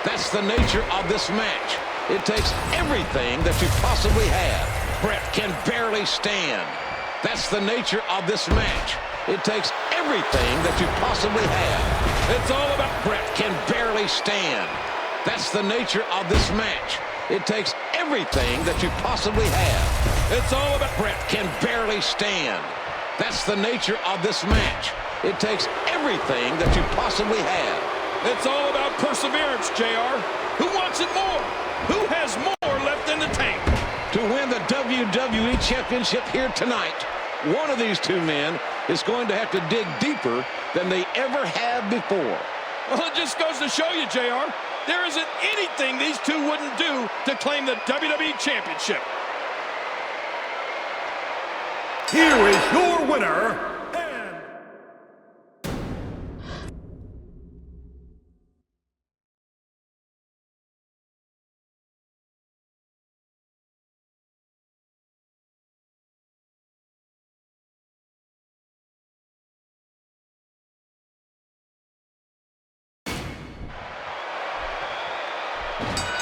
[SPEAKER 1] That's the nature of this match. It takes everything that you possibly have. Bret can barely stand. That's the nature of this match. It takes everything that you possibly have.
[SPEAKER 2] It's all about
[SPEAKER 1] Bret can barely stand. That's the nature of this match. It takes everything that you possibly have.
[SPEAKER 2] It's all about
[SPEAKER 1] Bret can barely stand. That's the nature of this match. It takes everything that you possibly have.
[SPEAKER 2] It's all about perseverance, JR. Who wants it more? Who has more left in the tank?
[SPEAKER 1] To win the WWE Championship here tonight, one of these two men is going to have to dig deeper than they ever have before.
[SPEAKER 2] Well, it just goes to show you, JR, there isn't anything these two wouldn't do to claim the WWE Championship.
[SPEAKER 4] Here is your winner, and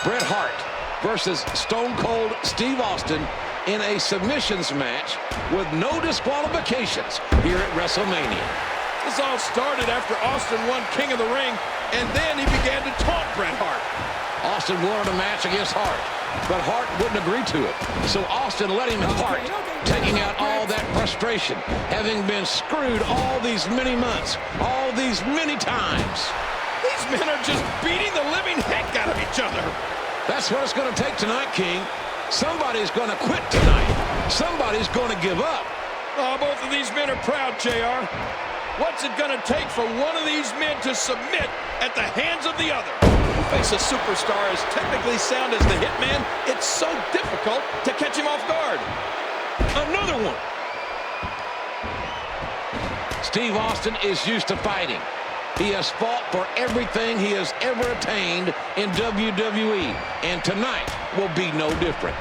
[SPEAKER 1] Bret Hart versus Stone Cold Steve Austin in a submissions match with no disqualifications here at WrestleMania.
[SPEAKER 2] This all started after Austin won King of the Ring, and then he began to taunt Bret Hart.
[SPEAKER 1] Austin wanted a match against Hart, but Hart wouldn't agree to it. So Austin let him in Hart, taking out all that frustration, having been screwed all these many months, all these many times.
[SPEAKER 2] These men are just beating the living heck out of each other.
[SPEAKER 1] That's what it's going to take tonight, King. Somebody's going to quit tonight. Somebody's going to give up.
[SPEAKER 2] Oh, both of these men are proud, JR. What's it going to take for one of these men to submit at the hands of the other? To face a superstar as technically sound as the Hitman, it's so difficult to catch him off guard.
[SPEAKER 1] Another one. Steve Austin is used to fighting. He has fought for everything he has ever attained in WWE, and tonight will be no different.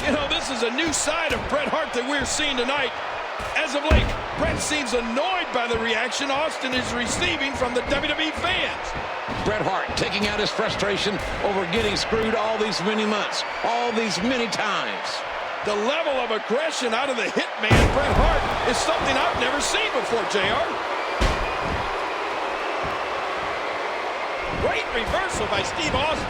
[SPEAKER 2] You know, this is a new side of Bret Hart that we're seeing tonight. As of late, Bret seems annoyed by the reaction Austin is receiving from the WWE fans.
[SPEAKER 1] Bret Hart taking out his frustration over getting screwed all these many months, all these many times.
[SPEAKER 2] The level of aggression out of the Hitman, Bret Hart, is something I've never seen before, JR. Great reversal by Steve Austin.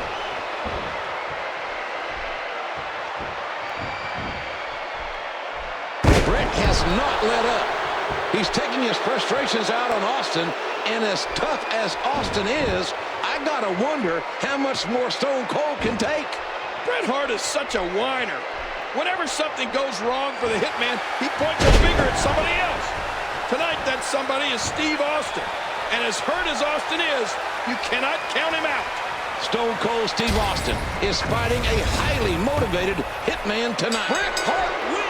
[SPEAKER 1] Bret has not let up. He's taking his frustrations out on Austin, and as tough as Austin is, I gotta wonder how much more Stone Cold can take.
[SPEAKER 2] Bret Hart is such a whiner. Whenever something goes wrong for the Hitman, he points a finger at somebody else. Tonight, that somebody is Steve Austin. And as hurt as Austin is, you cannot count him out.
[SPEAKER 1] Stone Cold Steve Austin is fighting a highly motivated Hitman tonight. Bret Hart wins.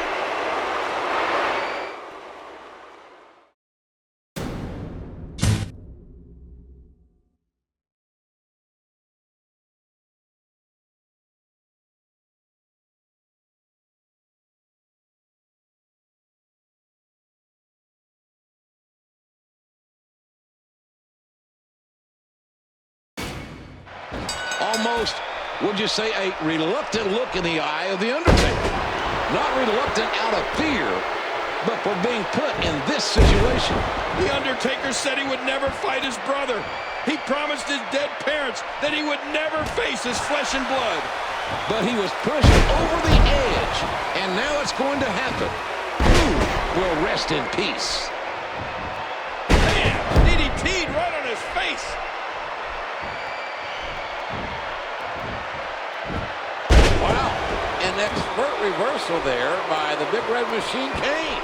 [SPEAKER 1] Almost, would you say, a reluctant look in the eye of the Undertaker. Not reluctant out of fear, but for being put in this situation.
[SPEAKER 2] The Undertaker said he would never fight his brother. He promised his dead parents that he would never face his flesh and blood.
[SPEAKER 1] But he was pushed over the edge, and now it's going to happen. Who will rest in peace?
[SPEAKER 2] Man, DDT'd right on his face.
[SPEAKER 1] Wow, an expert reversal there by the Big Red Machine Kane.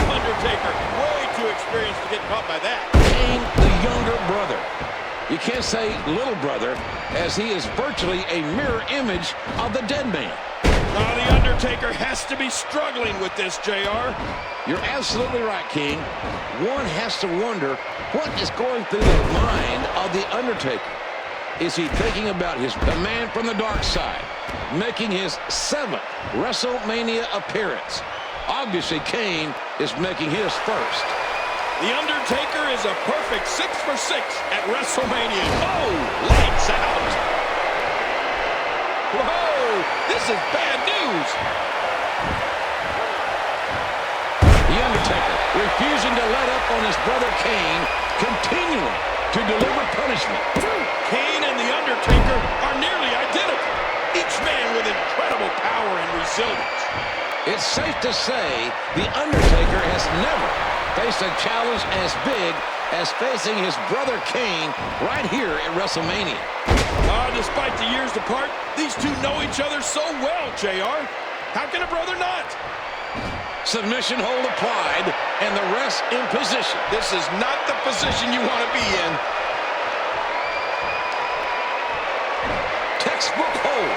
[SPEAKER 2] Undertaker, way too experienced to get caught by that.
[SPEAKER 1] Kane, the younger brother. You can't say little brother, as he is virtually a mirror image of the dead man.
[SPEAKER 2] Oh, the Undertaker has to be struggling with this, JR.
[SPEAKER 1] You're absolutely right, King. One has to wonder what is going through the mind of the Undertaker. Is he thinking about the man from the dark side, making his 7th WrestleMania appearance? Obviously, Kane is making his first.
[SPEAKER 2] The Undertaker is a perfect 6 for 6 at WrestleMania. Oh, lights out. Whoa, this is bad news.
[SPEAKER 1] The Undertaker refusing to let up on his brother Kane, continuing to deliver punishment.
[SPEAKER 2] Kane and The Undertaker are nearly identical, each man with incredible power and resilience.
[SPEAKER 1] It's safe to say The Undertaker has never faced a challenge as big as facing his brother Kane right here at WrestleMania.
[SPEAKER 2] Despite the years apart, these two know each other so well, JR. How can a brother not?
[SPEAKER 1] Submission hold applied, and the rest in position.
[SPEAKER 2] This is not the position you want to be in.
[SPEAKER 1] Textbook hold,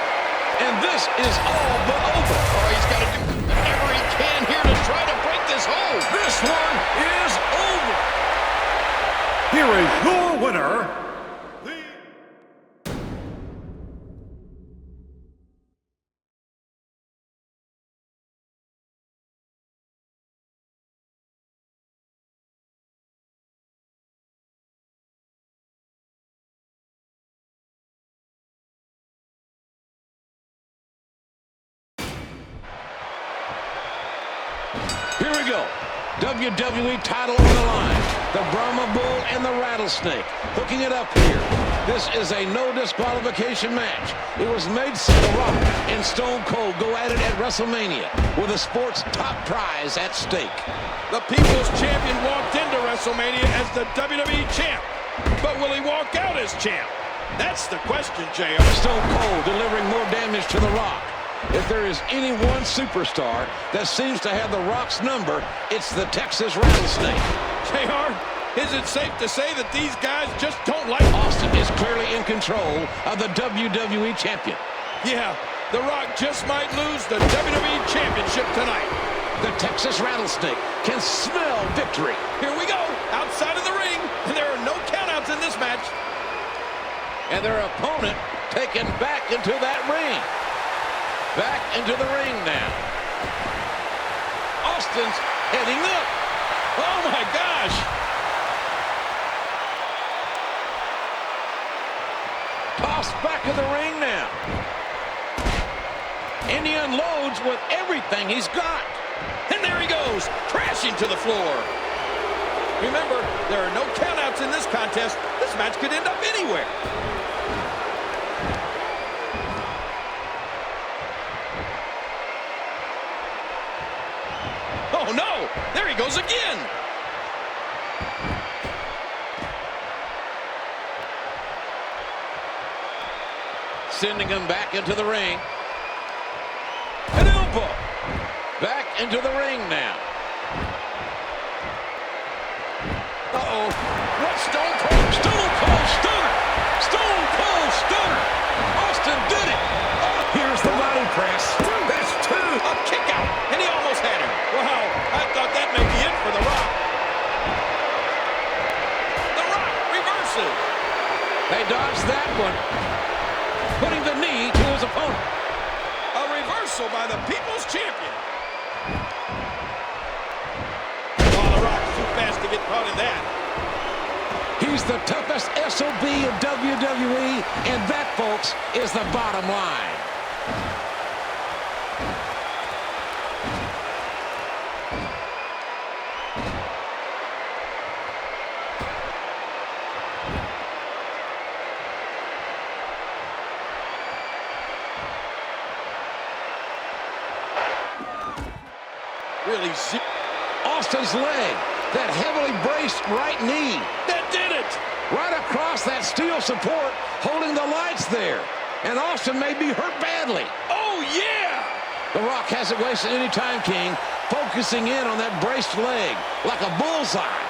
[SPEAKER 1] and this is all but over.
[SPEAKER 2] Oh, he's got to do whatever he can here to try to break this hold.
[SPEAKER 1] This one is over.
[SPEAKER 4] Here is your winner,
[SPEAKER 1] Here we go. WWE title on the line. The Brahma Bull and the Rattlesnake hooking it up here. This is a no disqualification match. It was made so The Rock and Stone Cold go at it at WrestleMania with the sport's top prize at stake.
[SPEAKER 2] The People's Champion walked into WrestleMania as the WWE Champ. But will he walk out as champ? That's the question, JR.
[SPEAKER 1] Stone Cold delivering more damage to The Rock. If there is any one superstar that seems to have The Rock's number, it's the Texas Rattlesnake.
[SPEAKER 2] JR, is it safe to say that these guys just don't like
[SPEAKER 1] Austin is clearly in control of the WWE Champion.
[SPEAKER 2] Yeah, The Rock just might lose the WWE Championship tonight.
[SPEAKER 1] The Texas Rattlesnake can smell victory.
[SPEAKER 2] Here we go, outside of the ring, and there are no countouts in this match.
[SPEAKER 1] And their opponent taken back into that ring. Back into the ring now. Austin's heading up.
[SPEAKER 2] Oh my gosh!
[SPEAKER 1] Tossed back in the ring now. And he unloads with everything he's got.
[SPEAKER 2] And there he goes, crashing to the floor. Remember, there are no countouts in this contest. This match could end up anywhere. Oh no, there he goes again.
[SPEAKER 1] Sending him back into the ring. An elbow. Back into the ring now.
[SPEAKER 2] Uh-oh. What Stone Cold?
[SPEAKER 1] Stone Cold Stunner. Stone Cold Stunner. Austin did it.
[SPEAKER 3] Oh, here's the body press. That's two.
[SPEAKER 2] A kick out, and he almost had him. Wow, I thought that may be it for The Rock. The Rock reverses.
[SPEAKER 1] They dodged that one. Putting the knee to his opponent.
[SPEAKER 2] A reversal by the People's Champion. Oh, The Rock's too fast to get caught in that.
[SPEAKER 1] He's the toughest SOB in WWE, and that, folks, is the bottom line.
[SPEAKER 2] Really
[SPEAKER 1] Austin's leg, that heavily braced right knee.
[SPEAKER 2] That did it!
[SPEAKER 1] Right across that steel support, holding the lights there. And Austin may be hurt badly.
[SPEAKER 2] Oh, yeah!
[SPEAKER 1] The Rock hasn't wasted any time, King, focusing in on that braced leg like a bullseye.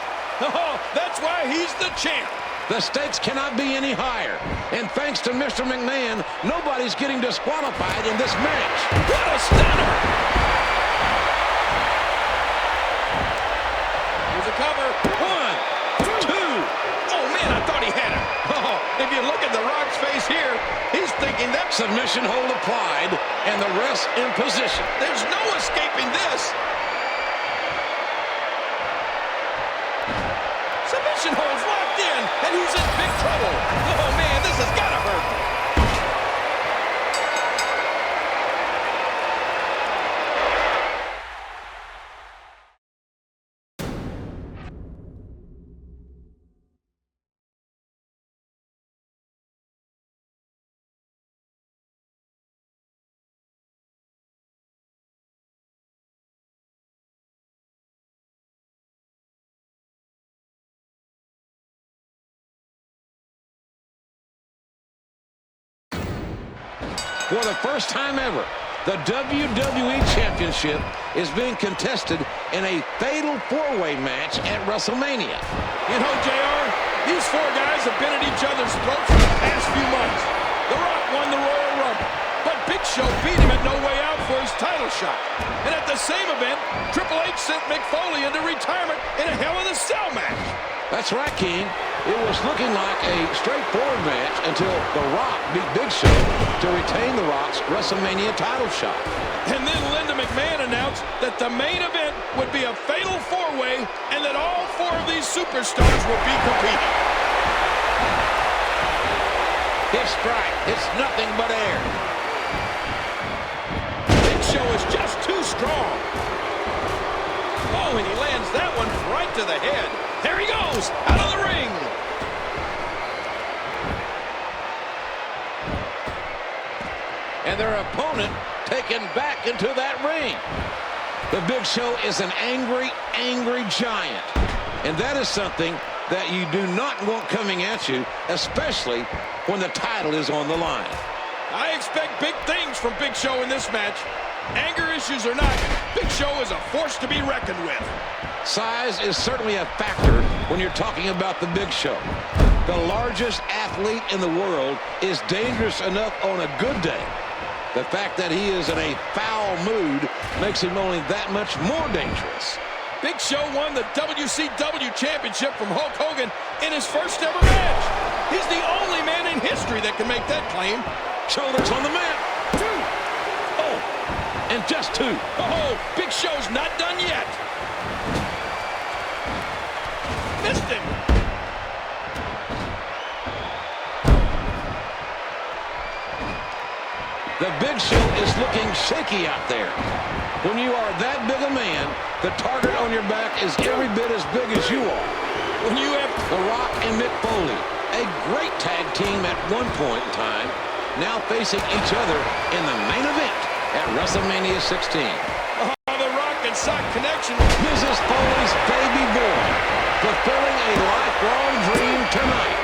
[SPEAKER 2] Oh, that's why he's the champ.
[SPEAKER 1] The stakes cannot be any higher. And thanks to Mr. McMahon, nobody's getting disqualified in this match.
[SPEAKER 2] What a stunner! Here's a cover. 1, 2. Oh, man, I thought he had him. Oh, if you look at The Rock's face here, he's thinking that
[SPEAKER 1] Submission hold applied, and the rest in position.
[SPEAKER 2] there's no escaping this. Submission holds locked in, and he's in big trouble. Oh, man, this has got to hurt.
[SPEAKER 1] For the first time ever, the WWE Championship is being contested in a fatal four-way match at WrestleMania.
[SPEAKER 2] You know, JR, these four guys have been at each other's throats for the past few months. The Rock won the Royal Rumble, but Big Show beat him at No Way Out for his title shot. And at the same event, Triple H sent Mick Foley into retirement in a Hell in a Cell match.
[SPEAKER 1] That's right, King. It was looking like a straightforward match until The Rock beat Big Show to retain The Rock's WrestleMania title shot.
[SPEAKER 2] And then Linda McMahon announced that the main event would be a fatal four-way and that all four of these superstars will be competing.
[SPEAKER 1] His strike, it's nothing but air.
[SPEAKER 2] Big Show is just too strong. Oh, and he lands that one right to the head. There he goes, out of the ring.
[SPEAKER 1] And their opponent taken back into that ring. The Big Show is an angry, angry giant. And that is something that you do not want coming at you, especially when the title is on the line.
[SPEAKER 2] I expect big things from Big Show in this match. Anger issues or not, Big Show is a force to be reckoned with.
[SPEAKER 1] Size is certainly a factor when you're talking about the Big Show. The largest athlete in the world is dangerous enough on a good day. The fact that he is in a foul mood makes him only that much more dangerous.
[SPEAKER 2] Big Show won the WCW Championship from Hulk Hogan in his first ever match. He's the only man in history that can make that claim.
[SPEAKER 1] Shoulders on the mat. 2. Oh, and just 2.
[SPEAKER 2] Oh, Big Show's not done yet. Missed him.
[SPEAKER 1] The Big Show is looking shaky out there. When you are that big a man, the target on your back is every bit as big as you are. When you have The Rock and Mick Foley, a great tag team at one point in time, now facing each other in the main event at WrestleMania 16.
[SPEAKER 2] Oh, the Rock and Sock connection.
[SPEAKER 1] Mrs. Foley's baby boy, fulfilling a lifelong dream tonight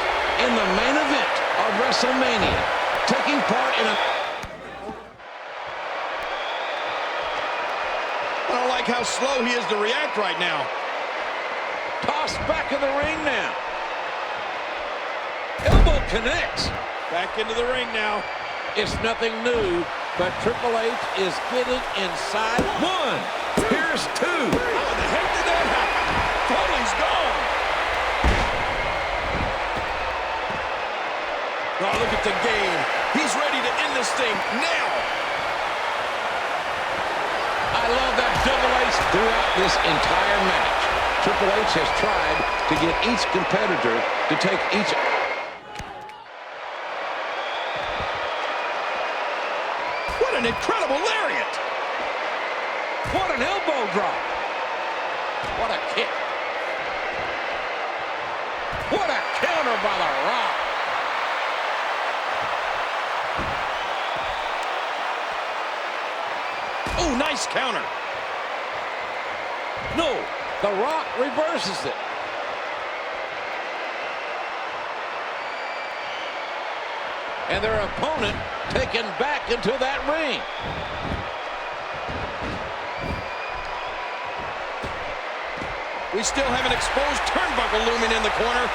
[SPEAKER 1] in the main event of WrestleMania, taking part in a...
[SPEAKER 2] I don't like how slow he is to react right now.
[SPEAKER 1] Tossed back in the ring now. Elbow connects.
[SPEAKER 2] Back into the ring now.
[SPEAKER 1] It's nothing new, but Triple H is getting inside. 1. Here's 2.
[SPEAKER 2] How the heck did that happen? Foley's gone. Oh, look at the game. He's ready to end this thing now.
[SPEAKER 1] I love that double H throughout this entire match. Triple H has tried to get each competitor to take each...
[SPEAKER 2] What an incredible lariat!
[SPEAKER 1] What an elbow drop! What a kick! What a counter by The Rock!
[SPEAKER 2] Oh, nice counter.
[SPEAKER 1] No, The Rock reverses it. And their opponent taken back into that ring.
[SPEAKER 2] We still have an exposed turnbuckle looming in the corner.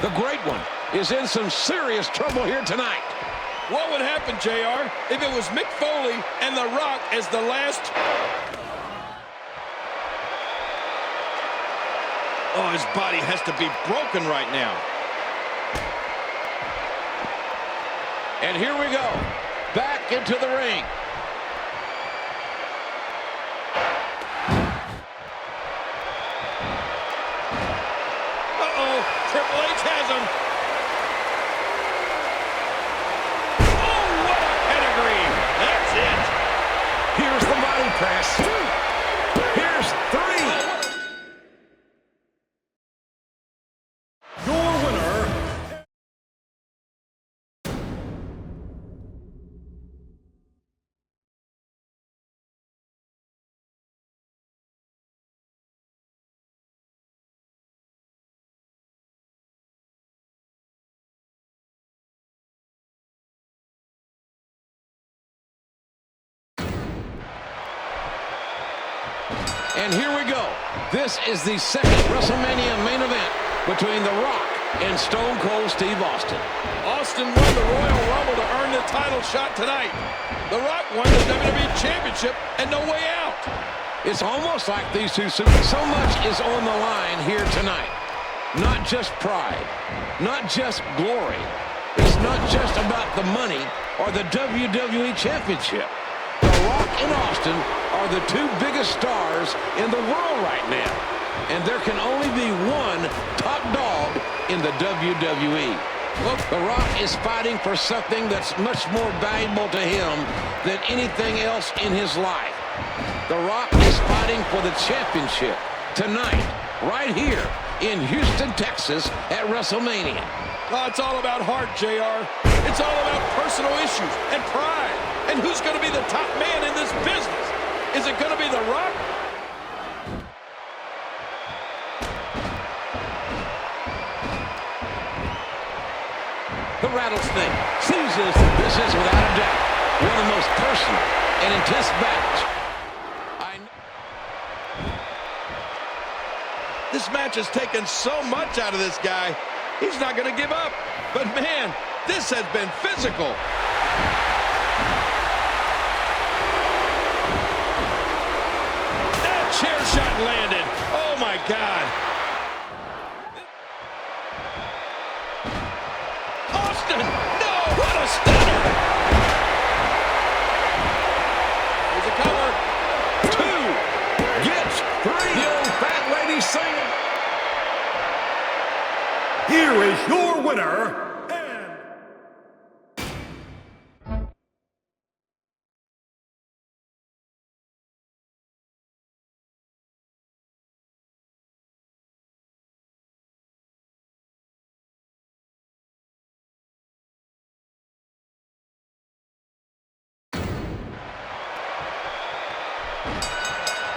[SPEAKER 1] The Great One is in some serious trouble here tonight.
[SPEAKER 2] What would happen, JR, if it was Mick Foley and The Rock as the last... Oh, his body has to be broken right now.
[SPEAKER 1] And here we go. Back into the ring.
[SPEAKER 2] Uh-oh, Triple H has him. Oh, what a pedigree. That's it.
[SPEAKER 1] Here's the body press. Here's 3.
[SPEAKER 4] Your winner,
[SPEAKER 1] And here we go. This is the second WrestleMania main event between The Rock and Stone Cold Steve Austin.
[SPEAKER 2] Austin won the Royal Rumble to earn the title shot tonight. The Rock won the WWE Championship and no way out.
[SPEAKER 1] It's almost like these two, so much is on the line here tonight. Not just pride, not just glory. It's not just about the money or the WWE Championship. The Rock and Austin are the two biggest stars in the world right now. And there can only be one top dog in the WWE. Look, The Rock is fighting for something that's much more valuable to him than anything else in his life. The Rock is fighting for the championship tonight, right here in Houston, Texas at WrestleMania.
[SPEAKER 2] Oh, it's all about Hart, JR. It's all about personal issues and pride. And who's going to be the top man in this business? Is it going to be The Rock?
[SPEAKER 1] The Rattlesnake seizes. This is without a doubt one of the most personal and intense battles.
[SPEAKER 2] This match has taken so much out of this guy. He's not going to give up. But man, this has been physical. That chair shot landed. Oh my God. Austin, no, what a stunner. Here's a cover.
[SPEAKER 1] 2 gets 3. The old fat lady singing.
[SPEAKER 4] here is your winner,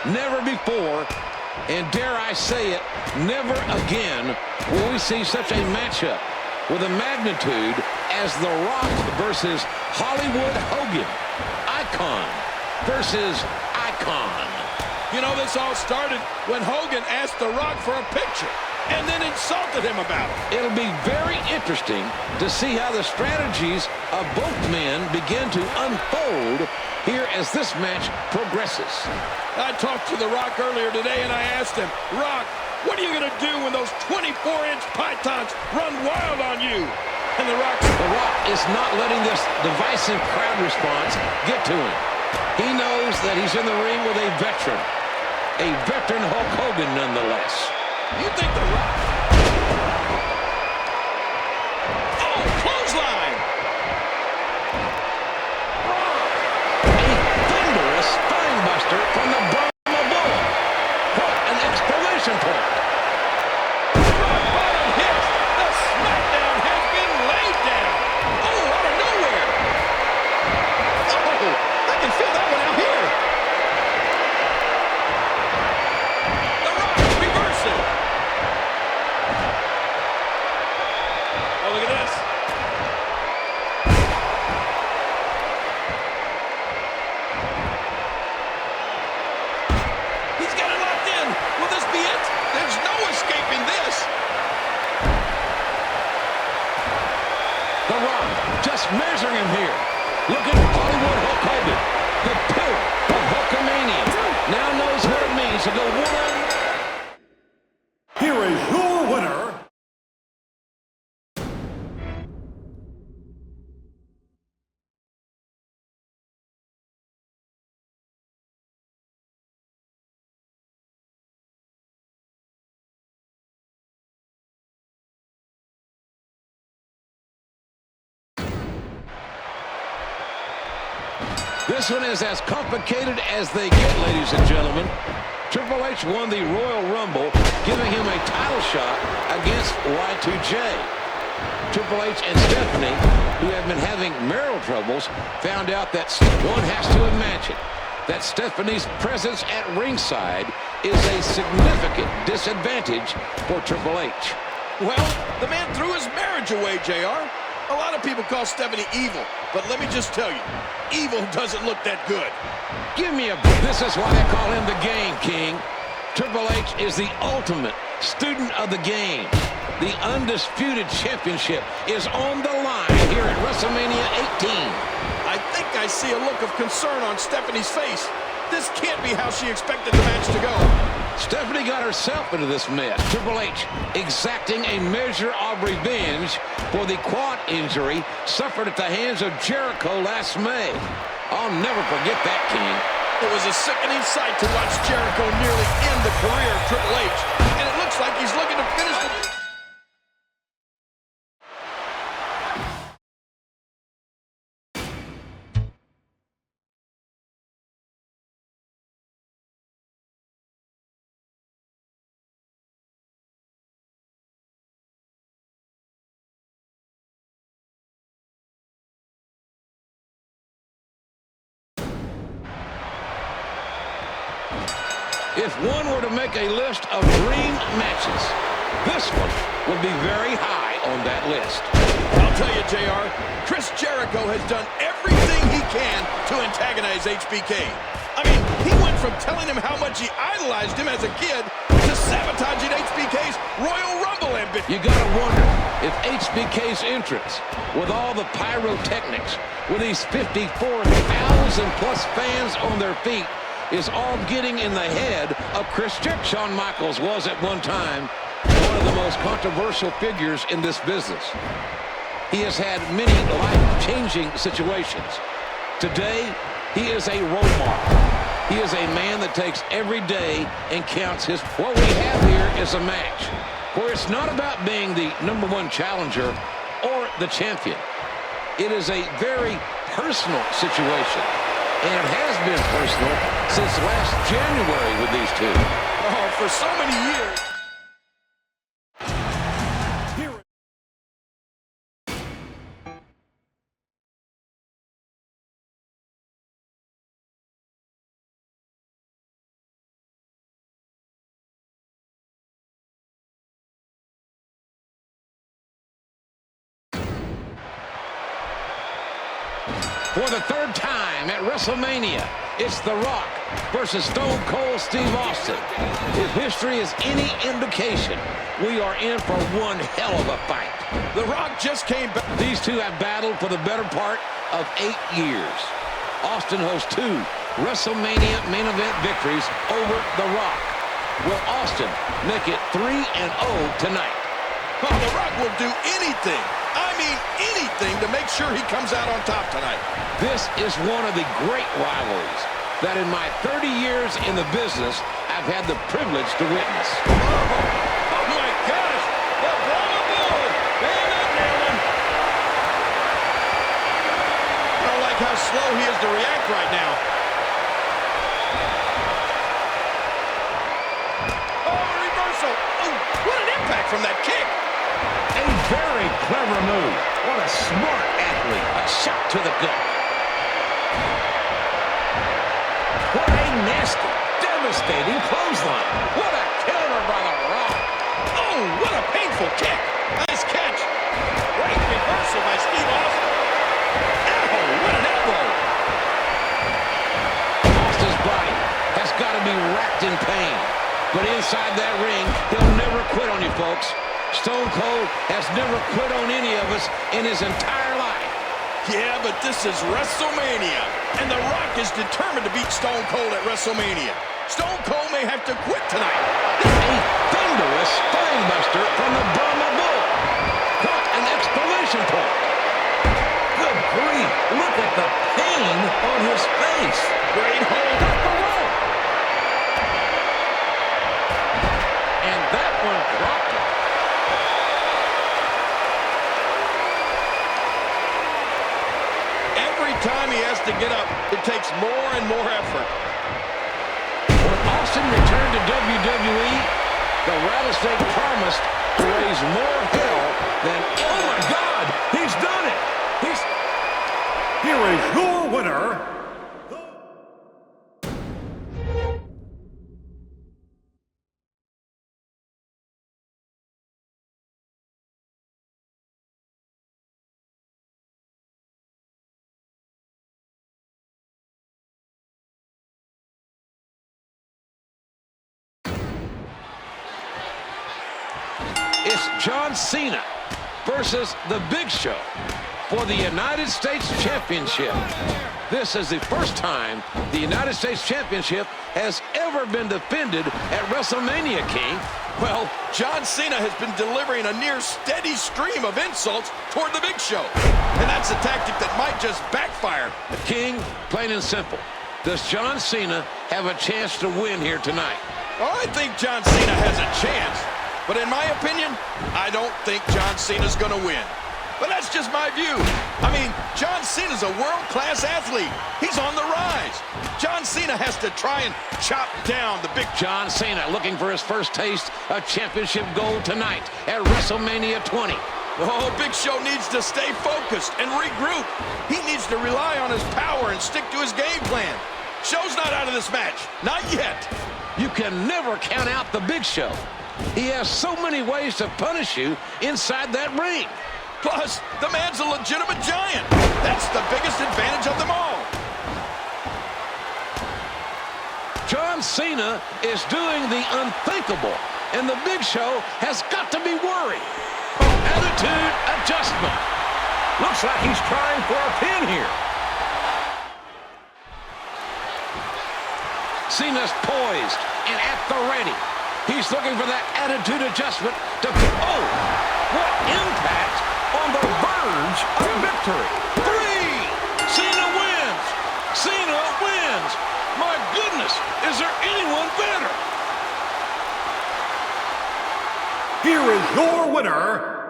[SPEAKER 1] Never before, and dare I say it, never again will we see such a matchup with a magnitude as The Rock versus Hollywood Hogan. Icon versus icon.
[SPEAKER 2] You know, this all started when Hogan asked The Rock for a picture and then insulted him about it.
[SPEAKER 1] It'll be very interesting to see how the strategies of both men begin to unfold here as this match progresses.
[SPEAKER 2] I talked to The Rock earlier today and I asked him, Rock, what are you going to do when those 24-inch pythons run wild on you? And The Rock
[SPEAKER 1] is not letting this divisive crowd response get to him. He knows that he's in the ring with a veteran Hulk Hogan nonetheless.
[SPEAKER 2] You think The Rock? Oh, clothesline!
[SPEAKER 1] A thunderous spinebuster from the Brahma Bull. What an exclamation point!
[SPEAKER 2] Rock bottom hits. The smackdown has been laid down. Oh, out of nowhere. Oh, I can feel that one out here. The Rock reversing. Oh, look at this. He's got it locked in. Will this be it? There's
[SPEAKER 1] Look at Hollywood Hulk Hogan, the pillar of Hulkamania. Now knows what it means to go one.
[SPEAKER 4] Here is your winner.
[SPEAKER 1] This one is as complicated as they get, ladies and gentlemen. Triple H won the Royal Rumble, giving him a title shot against Y2J. Triple H and Stephanie, who have been having marital troubles, found out that one has to imagine that Stephanie's presence at ringside is a significant disadvantage for Triple H.
[SPEAKER 2] Well, the man threw his marriage away, JR. A lot of people call Stephanie evil, but let me just tell you, evil doesn't look that good.
[SPEAKER 1] Give me a break. This is why they call him the Game King. Triple H is the ultimate student of the game. The undisputed championship is on the line here at WrestleMania 18.
[SPEAKER 2] I think I see a look of concern on Stephanie's face. This can't be how she expected the match to go.
[SPEAKER 1] Stephanie got herself into this mess. Triple H exacting a measure of revenge for the quad injury suffered at the hands of Jericho last May. I'll never forget that, King.
[SPEAKER 2] It was a sickening sight to watch Jericho nearly end the career of Triple H, and it looks like he's looking to finish the...
[SPEAKER 1] If one were to make a list of dream matches, this one would be very high on that list.
[SPEAKER 2] I'll tell you, JR, Chris Jericho has done everything he can to antagonize HBK. I mean, he went from telling him how much he idolized him as a kid to sabotaging HBK's Royal Rumble ambition.
[SPEAKER 1] You gotta wonder if HBK's entrance, with all the pyrotechnics, with these 54,000 plus fans on their feet, is all getting in the head of Chris Jericho. Shawn Michaels was at one time one of the most controversial figures in this business. He has had many life-changing situations. Today, he is a role model. He is a man that takes every day and counts his... What we have here is a match where it's not about being the #1 challenger or the champion. It is a very personal situation. And it has been personal since last January with these two.
[SPEAKER 2] Oh, for so many years.
[SPEAKER 1] For the third time at WrestleMania, it's The Rock versus Stone Cold Steve Austin. If history is any indication, we are in for one hell of a fight.
[SPEAKER 2] The Rock just came back.
[SPEAKER 1] These two have battled for the better part of 8 years. Austin hosts 2 WrestleMania main event victories over The Rock. Will Austin make it 3-0 tonight?
[SPEAKER 2] Oh, The Rock will do anything. I mean anything to make sure he comes out on top tonight.
[SPEAKER 1] This is one of the great rivalries that in my 30 years in the business, I've had the privilege to witness.
[SPEAKER 2] Oh my gosh! The Brahma Bull! And a nailed him! I don't like how slow he is to react right now. Oh, reversal! Oh, what an impact from that kick!
[SPEAKER 3] A very clever move. What a smart athlete.
[SPEAKER 1] A shot to the gut.
[SPEAKER 3] What a nasty, devastating clothesline.
[SPEAKER 1] What a counter by The Rock.
[SPEAKER 2] Oh, what a painful kick. Nice catch. Great reversal by Steve Austin. Ow, what an elbow.
[SPEAKER 1] Austin's body has got to be racked in pain. But inside that ring, he'll never quit on you, folks. Stone Cold has never quit on any of us in his entire life.
[SPEAKER 2] Yeah, but this is WrestleMania, and The Rock is determined to beat Stone Cold at WrestleMania. Stone Cold may have to quit tonight.
[SPEAKER 1] A thunderous spinebuster from the Brahma Bull. Caught an exclamation point.
[SPEAKER 3] Good grief. Look at the pain on his face.
[SPEAKER 2] Great hold.
[SPEAKER 1] Got the rope. And that one dropped him.
[SPEAKER 2] Every time he has to get up, it takes more and more effort.
[SPEAKER 1] When Austin returned to WWE, the Rattlesnake promised to raise more hell than ever.
[SPEAKER 3] Oh, my God. He's done it.
[SPEAKER 4] Here is your winner,
[SPEAKER 1] It's John Cena versus The Big Show for the United States Championship. This is the first time the United States Championship has ever been defended at WrestleMania, King.
[SPEAKER 2] Well, John Cena has been delivering a near steady stream of insults toward The Big Show. And that's a tactic that might just backfire.
[SPEAKER 1] King, plain and simple, does John Cena have a chance to win here tonight?
[SPEAKER 2] Well, I think John Cena has a chance. But in my opinion, I don't think John Cena's going to win. But that's just my view. I mean, John Cena's a world-class athlete. He's on the rise. John Cena has to try and chop down the big...
[SPEAKER 1] John Cena looking for his first taste of championship gold tonight at WrestleMania 20.
[SPEAKER 2] Oh, Big Show needs to stay focused and regroup. He needs to rely on his power and stick to his game plan. Show's not out of this match. Not yet.
[SPEAKER 1] You can never count out the Big Show. He has so many ways to punish you inside that ring.
[SPEAKER 2] Plus, the man's a legitimate giant. That's the biggest advantage of them all.
[SPEAKER 1] John Cena is doing the unthinkable, and the Big Show has got to be worried. Attitude adjustment.
[SPEAKER 3] Looks like he's trying for a pin here.
[SPEAKER 1] Cena's poised and at the ready. He's looking for that attitude adjustment to... Oh! What impact on the verge of victory. 3! Cena wins! Cena wins! My goodness, is there anyone better?
[SPEAKER 4] here is your winner,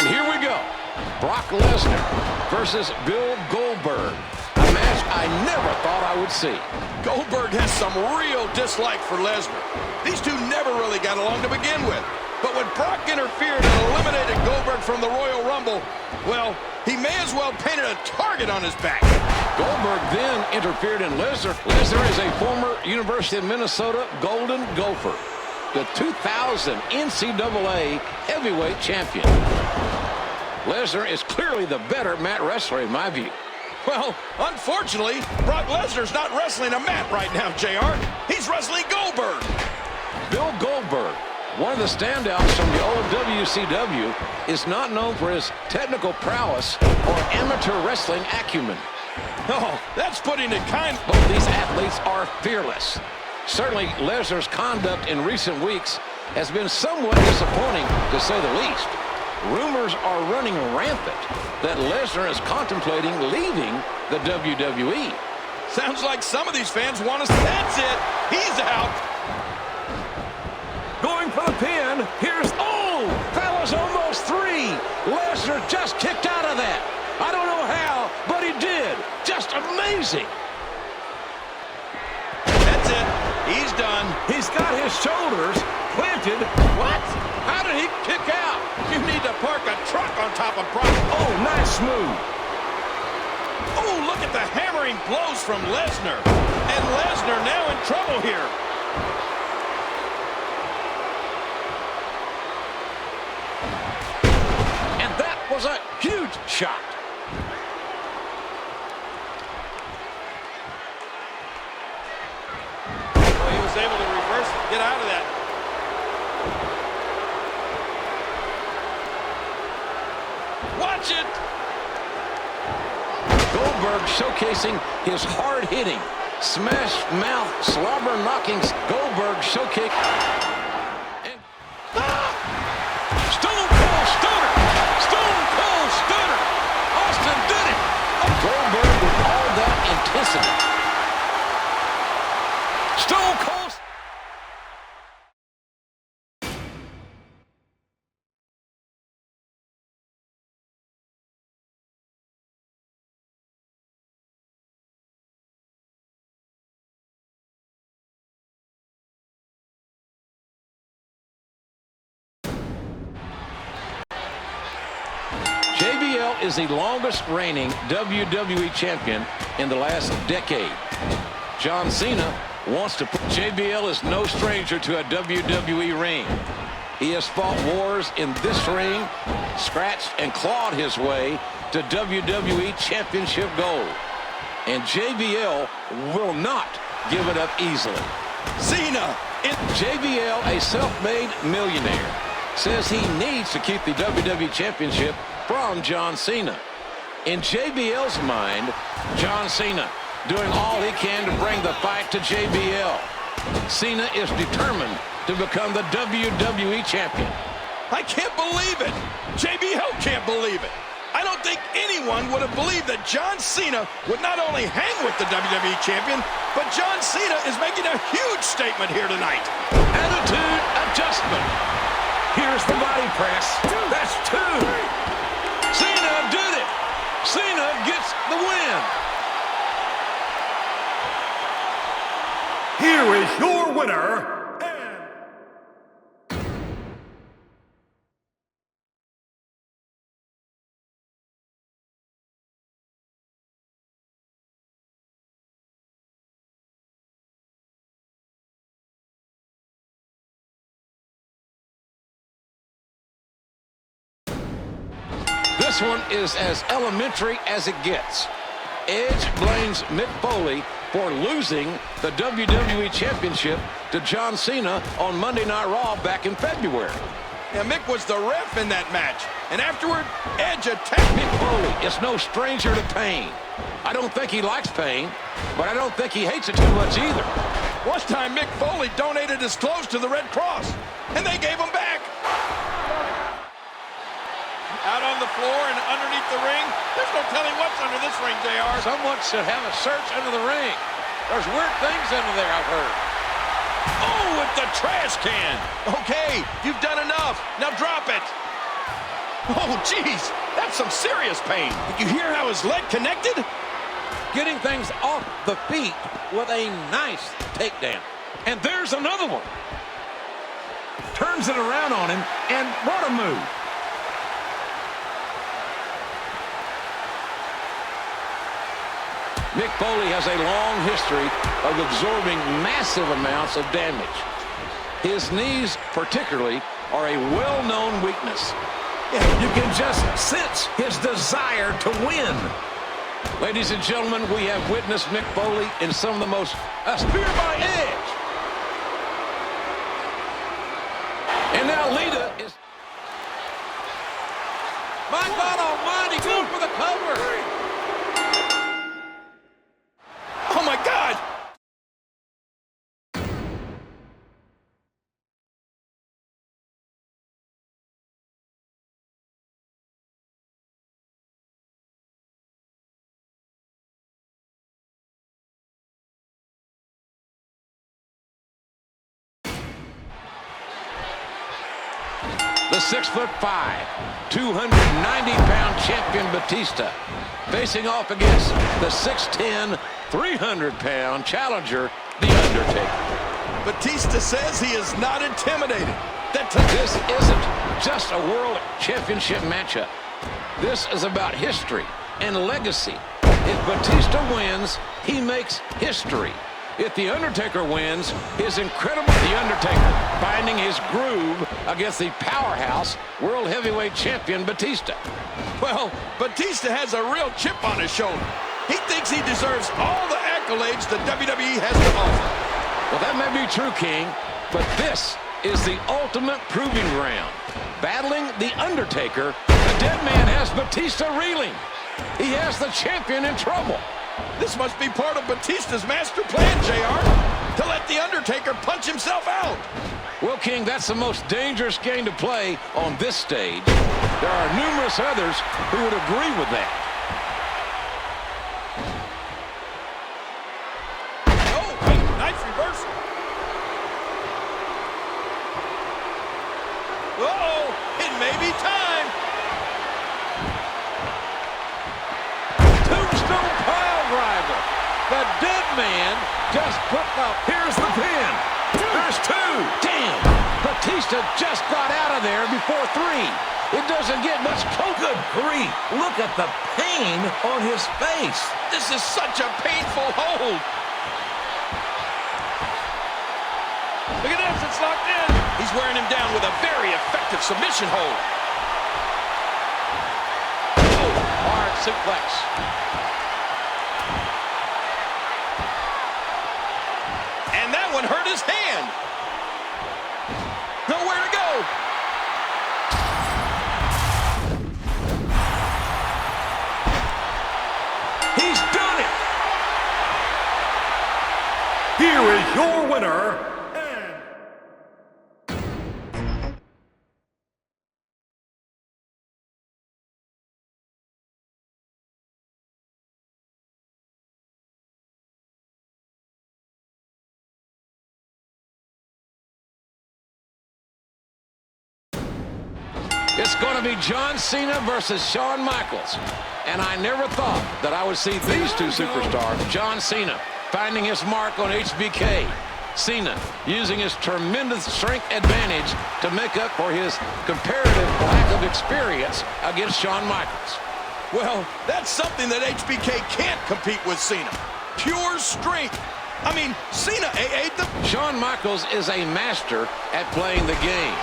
[SPEAKER 1] And here we go. Brock Lesnar versus Bill Goldberg. A match I never thought I would see.
[SPEAKER 2] Goldberg has some real dislike for Lesnar. These two never really got along to begin with. But when Brock interfered and eliminated Goldberg from the Royal Rumble, well, he may as well painted a target on his back.
[SPEAKER 1] Goldberg then interfered in Lesnar. Lesnar is a former University of Minnesota Golden Gopher, the 2000 NCAA heavyweight champion. Lesnar is clearly the better mat wrestler in my view.
[SPEAKER 2] Well, unfortunately, Brock Lesnar's not wrestling a mat right now, JR. He's wrestling Goldberg.
[SPEAKER 1] Bill Goldberg, one of the standouts from the old WCW, is not known for his technical prowess or amateur wrestling acumen.
[SPEAKER 2] Oh, that's putting it kind.
[SPEAKER 1] Both these athletes are fearless. Certainly, Lesnar's conduct in recent weeks has been somewhat disappointing, to say the least. Rumors are running rampant that Lesnar is contemplating leaving the WWE.
[SPEAKER 2] Sounds like some of these fans want us. That's it. He's out.
[SPEAKER 3] Going for the pin. Here's...
[SPEAKER 1] Oh! That was almost 3. Lesnar just kicked out of that. I don't know how, but he did. Just amazing.
[SPEAKER 2] That's it. He's done.
[SPEAKER 3] He's got his shoulders planted.
[SPEAKER 1] What? How did he kick out?
[SPEAKER 2] You need to park a truck on top of Brock.
[SPEAKER 3] Oh, nice move.
[SPEAKER 2] Oh, look at the hammering blows from Lesnar. And Lesnar now in trouble here.
[SPEAKER 1] was a huge shot.
[SPEAKER 2] Well, he was able to reverse it, get out of that. Watch it!
[SPEAKER 1] Goldberg showcasing his hard-hitting, smash-mouth, slobber-knocking Goldberg showcase.
[SPEAKER 3] Stone Cold Stunner. Stone Cold Stunner. Austin did it.
[SPEAKER 1] Goldberg with all that intensity.
[SPEAKER 3] Stone Cold.
[SPEAKER 1] JBL is the longest reigning WWE champion in the last decade. John Cena wants to put JBL is no stranger to a WWE ring. He has fought wars in this ring, scratched and clawed his way to WWE Championship gold. And JBL will not give it up easily.
[SPEAKER 2] Cena!
[SPEAKER 1] JBL, a self-made millionaire, says he needs to keep the WWE Championship from John Cena. In JBL's mind, John Cena doing all he can to bring the fight to JBL. Cena is determined to become the WWE champion.
[SPEAKER 2] I can't believe it! JBL can't believe it! I don't think anyone would have believed that John Cena would not only hang with the WWE champion, but John Cena is making a huge statement here tonight.
[SPEAKER 3] Attitude adjustment. Here's the body press. That's 2. Cena did it. Cena gets the win.
[SPEAKER 4] Here is your winner,
[SPEAKER 1] This one is as elementary as it gets. Edge blames Mick Foley for losing the WWE Championship to John Cena on Monday Night Raw back in February.
[SPEAKER 2] Now, Mick was the ref in that match, and afterward, Edge attacked
[SPEAKER 1] Mick Foley is no stranger to pain. I don't think he likes pain, but I don't think he hates it too much either.
[SPEAKER 2] One time, Mick Foley donated his clothes to the Red Cross, and they gave them back. Out on the floor and underneath the ring, there's no telling what's under this ring, JR.
[SPEAKER 1] Someone should have a search under the ring. There's weird things under there, I've heard.
[SPEAKER 2] Oh, with the trash can. Okay, you've done enough. Now drop it. Oh, jeez, that's some serious pain. Did you hear how his leg connected?
[SPEAKER 1] Getting things off the feet with a nice takedown.
[SPEAKER 3] And there's another one. Turns it around on him, and what a move.
[SPEAKER 1] Mick Foley has a long history of absorbing massive amounts of damage. His knees, particularly, are a well-known weakness.
[SPEAKER 3] You can just sense his desire to win.
[SPEAKER 1] Ladies and gentlemen, we have witnessed Mick Foley in some of the most... A spear by Edge. And now Lita is... My God almighty, going for the cover.
[SPEAKER 2] Oh, my God!
[SPEAKER 1] The 6'5", 290-pound champion Batista facing off against the 6'10", 300-pound challenger, The Undertaker.
[SPEAKER 2] Batista says he is not intimidated.
[SPEAKER 1] This isn't just a world championship matchup. This is about history and legacy. If Batista wins, he makes history. If The Undertaker wins, his incredible The Undertaker finding his groove against the powerhouse World Heavyweight Champion Batista.
[SPEAKER 2] Well, Batista has a real chip on his shoulder. He thinks he deserves all the accolades the WWE has to offer.
[SPEAKER 1] Well, that may be true, King, but this is the ultimate proving ground. Battling the Undertaker, the dead man has Batista reeling. He has the champion in trouble.
[SPEAKER 2] This must be part of Batista's master plan, JR, to let the Undertaker punch himself out.
[SPEAKER 1] Well, King, that's the most dangerous game to play on this stage. There are numerous others who would agree with that.
[SPEAKER 2] Oh, wait, nice reversal. Uh-oh, it may be time.
[SPEAKER 1] Tombstone pile driver. The dead man just put the... Here's the pin. There's two. Damn. Batista just got out of there before three. It doesn't get much closer. Good grief. Look at the pain on his face.
[SPEAKER 2] This is such a painful hold. Look at this, it's locked in. He's wearing him down with a very effective submission hold.
[SPEAKER 1] Oh, hard suplex.
[SPEAKER 2] And that one hurt his hand. Nowhere to go.
[SPEAKER 1] He's done it.
[SPEAKER 4] Here is your winner,
[SPEAKER 1] It's going to be John Cena versus Shawn Michaels. And I never thought that I would see these two superstars, John Cena finding his mark on HBK. Cena using his tremendous strength advantage to make up for his comparative lack of experience against Shawn Michaels.
[SPEAKER 2] Well, that's something that HBK can't compete with Cena. Pure strength. I mean, Cena AA'd them.
[SPEAKER 1] Shawn Michaels is a master at playing the game.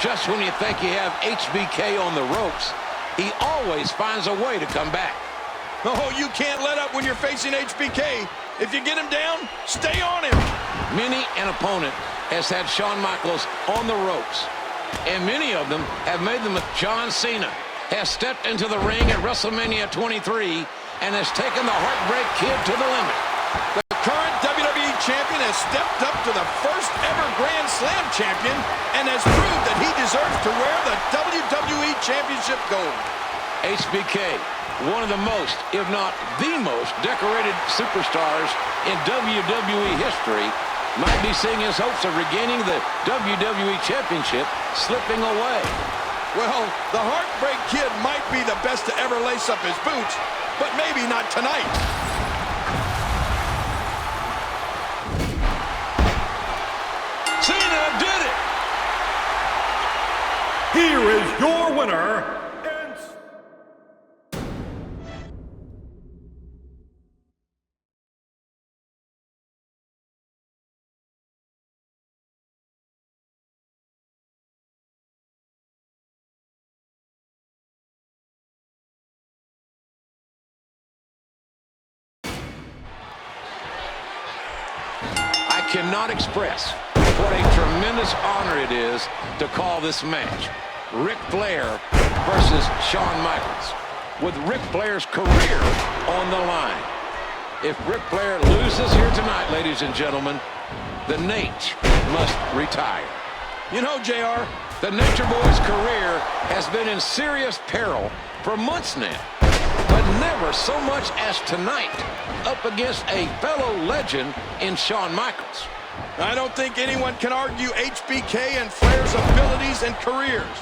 [SPEAKER 1] Just when you think you have HBK on the ropes, he always finds a way to come back.
[SPEAKER 2] Oh, you can't let up when you're facing HBK. If you get him down, stay on him.
[SPEAKER 1] Many an opponent has had Shawn Michaels on the ropes, and many of them have made them with John Cena. Has stepped into the ring at WrestleMania 23 and has taken the Heartbreak Kid to the limit.
[SPEAKER 2] The current WWE champion has stepped up to the first ever Grand Slam champion and has proved that he deserves to wear the WWE Championship gold.
[SPEAKER 1] HBK, one of the most, if not the most, decorated superstars in WWE history, might be seeing his hopes of regaining the WWE Championship slipping away.
[SPEAKER 2] Well, the Heartbreak Kid might be the best to ever lace up his boots, but maybe not tonight.
[SPEAKER 1] Cena did it!
[SPEAKER 4] here is your winner,
[SPEAKER 1] I cannot express what a tremendous honor it is to call this match. Ric Flair versus Shawn Michaels, with Ric Flair's career on the line. If Ric Flair loses here tonight, ladies and gentlemen, the Nate must retire.
[SPEAKER 2] You know, JR,
[SPEAKER 1] the Nature Boy's career has been in serious peril for months now, but never so much as tonight, up against a fellow legend in Shawn Michaels.
[SPEAKER 2] I don't think anyone can argue HBK and Flair's abilities and careers.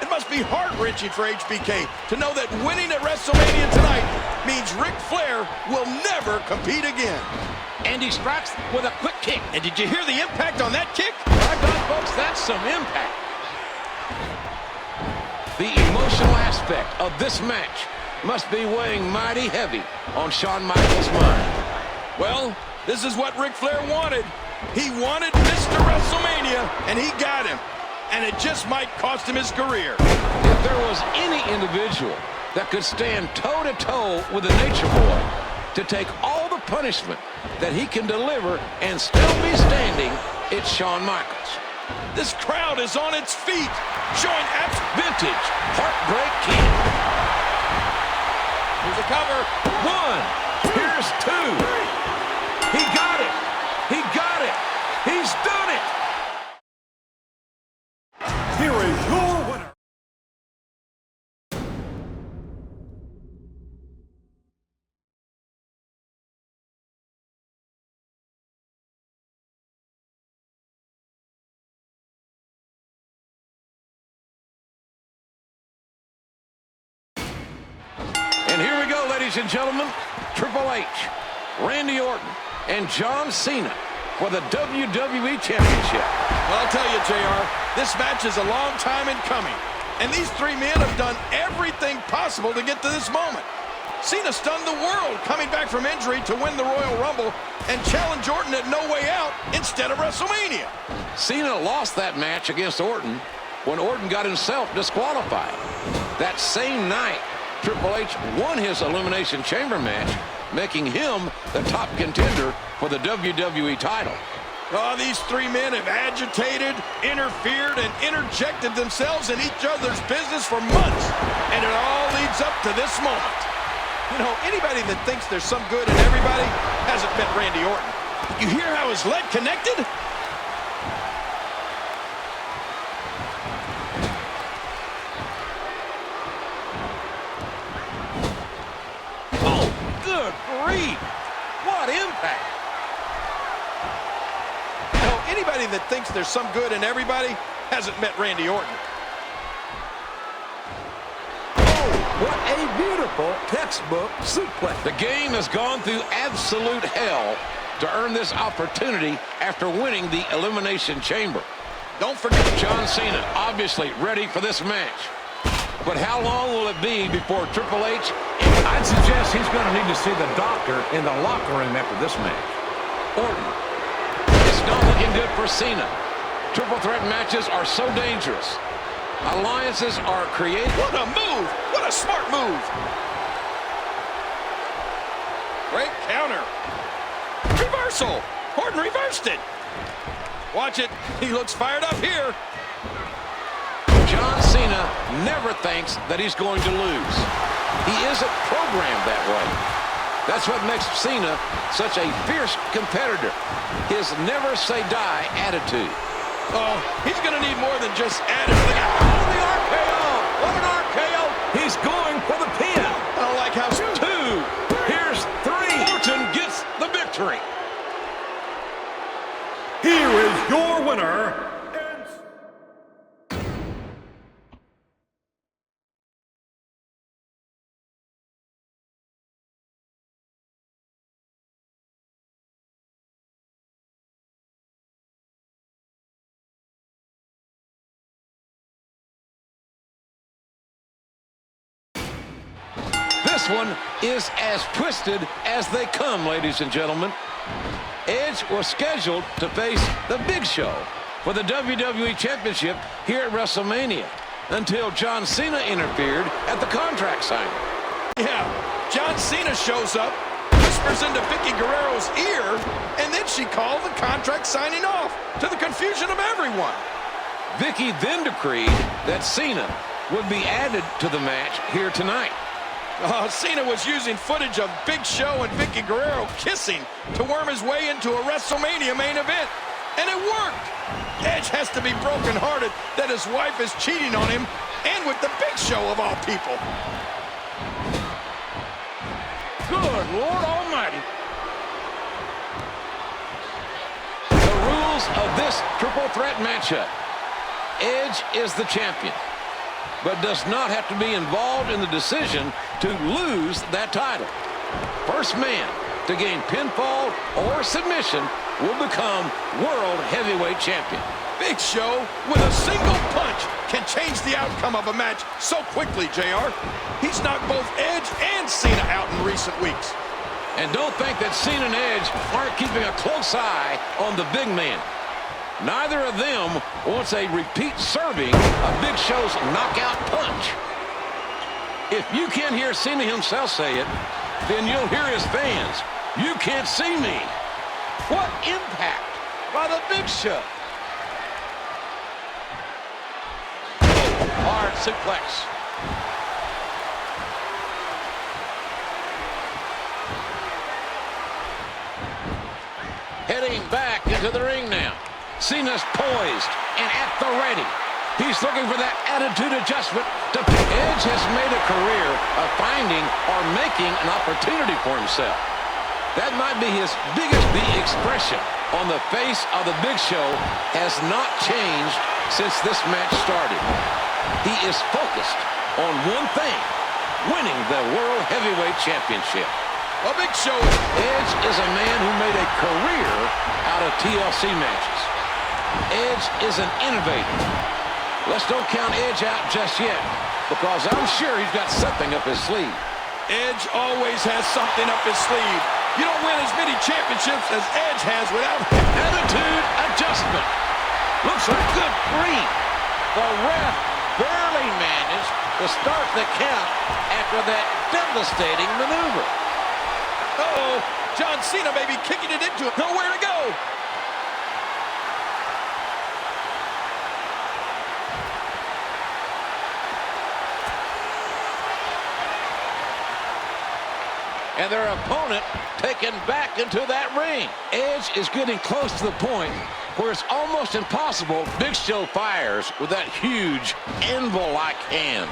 [SPEAKER 2] It must be heart-wrenching for HBK to know that winning at WrestleMania tonight means Ric Flair will never compete again.
[SPEAKER 1] And he strikes with a quick kick.
[SPEAKER 2] And did you hear the impact on that kick?
[SPEAKER 1] My God, folks, that's some impact. The emotional aspect of this match must be weighing mighty heavy on Shawn Michaels' mind.
[SPEAKER 2] Well, this is what Ric Flair wanted. He wanted Mr. WrestleMania, and he got him. And it just might cost him his career.
[SPEAKER 1] If there was any individual that could stand toe-to-toe with the Nature Boy to take all the punishment that he can deliver and still be standing. It's Shawn Michaels.
[SPEAKER 2] This crowd is on its feet, showing
[SPEAKER 1] Vintage Heartbreak Kid.
[SPEAKER 2] Here's a cover.
[SPEAKER 3] 1. Here's 2. He got it. He got it. He's done it.
[SPEAKER 4] Here is your winner.
[SPEAKER 1] And here we go, ladies and gentlemen. Triple H, Randy Orton, and John Cena for the WWE Championship.
[SPEAKER 2] Well, I'll tell you, JR, this match is a long time in coming. And these three men have done everything possible to get to this moment. Cena stunned the world coming back from injury to win the Royal Rumble and challenge Orton at No Way Out instead of WrestleMania.
[SPEAKER 1] Cena lost that match against Orton when Orton got himself disqualified. That same night, Triple H won his Elimination Chamber match, making him the top contender for the WWE title.
[SPEAKER 2] Oh, these three men have agitated, interfered, and interjected themselves in each other's business for months. And it all leads up to this moment. You know, anybody that thinks there's some good in everybody hasn't met Randy Orton. You hear how his leg connected?
[SPEAKER 1] Oh, good grief. What impact.
[SPEAKER 2] Anybody that thinks there's some good in everybody hasn't met Randy Orton.
[SPEAKER 3] Oh, what a beautiful textbook suplex.
[SPEAKER 1] The game has gone through absolute hell to earn this opportunity after winning the Elimination Chamber.
[SPEAKER 2] Don't forget,
[SPEAKER 1] John Cena obviously ready for this match. But how long will it be before Triple H?
[SPEAKER 3] I'd suggest he's going to need to see the doctor in the locker room after this match.
[SPEAKER 1] Orton. It's not looking good for Cena. Triple threat matches are so dangerous. Alliances are created.
[SPEAKER 2] What a move! What a smart move! Great counter. Reversal! Orton reversed it. Watch it. He looks fired up here.
[SPEAKER 1] John Cena never thinks that he's going to lose. He isn't programmed that way. That's what makes Cena such a fierce competitor. His never-say-die attitude.
[SPEAKER 2] Oh, he's going to need more than just attitude.
[SPEAKER 1] Oh, the RKO! What an RKO!
[SPEAKER 3] He's going for the pin.
[SPEAKER 2] I don't like how...
[SPEAKER 1] 2.
[SPEAKER 3] Here's 3.
[SPEAKER 1] Orton gets the victory.
[SPEAKER 4] Here is your winner.
[SPEAKER 1] This one is as twisted as they come, ladies and gentlemen. Edge was scheduled to face the Big Show for the WWE Championship here at WrestleMania until John Cena interfered at the contract signing.
[SPEAKER 2] Yeah, John Cena shows up, whispers into Vicky Guerrero's ear, and then she called the contract signing off to the confusion of everyone.
[SPEAKER 1] Vicky then decreed that Cena would be added to the match here tonight.
[SPEAKER 2] Cena was using footage of Big Show and Vicky Guerrero kissing to worm his way into a WrestleMania main event. And it worked. Edge has to be brokenhearted that his wife is cheating on him, and with the Big Show of all people.
[SPEAKER 1] Good Lord Almighty. The rules of this triple threat matchup. Edge is the champion, but does not have to be involved in the decision to lose that title. First man to gain pinfall or submission will become World Heavyweight Champion.
[SPEAKER 2] Big Show, with a single punch, can change the outcome of a match so quickly, JR. He's knocked both Edge and Cena out in recent weeks.
[SPEAKER 1] And don't think that Cena and Edge aren't keeping a close eye on the big man. Neither of them wants a repeat serving of Big Show's knockout punch. If you can't hear Cena himself say it, then you'll hear his fans. You can't see me. What impact by the Big Show. Hard suplex. Heading back into the ring now. Cena's poised and at the ready. He's looking for that attitude adjustment. Edge has made a career of finding or making an opportunity for himself. That might be his biggest. The expression on the face of the Big Show has not changed since this match started. He is focused on one thing, winning the World Heavyweight Championship.
[SPEAKER 2] A Big Show.
[SPEAKER 1] Edge is a man who made a career out of TLC matches. Edge is an innovator. Let's don't count Edge out just yet, because I'm sure he's got something up his sleeve.
[SPEAKER 2] Edge always has something up his sleeve. You don't win as many championships as Edge has without
[SPEAKER 1] Attitude adjustment. Looks like good grief. The ref barely managed to start the count after that devastating maneuver.
[SPEAKER 2] Uh-oh, John Cena may be kicking it into him. Nowhere to go.
[SPEAKER 1] And their opponent taken back into that ring. Edge is getting close to the point where it's almost impossible. Big Show fires with that huge anvil-like hand.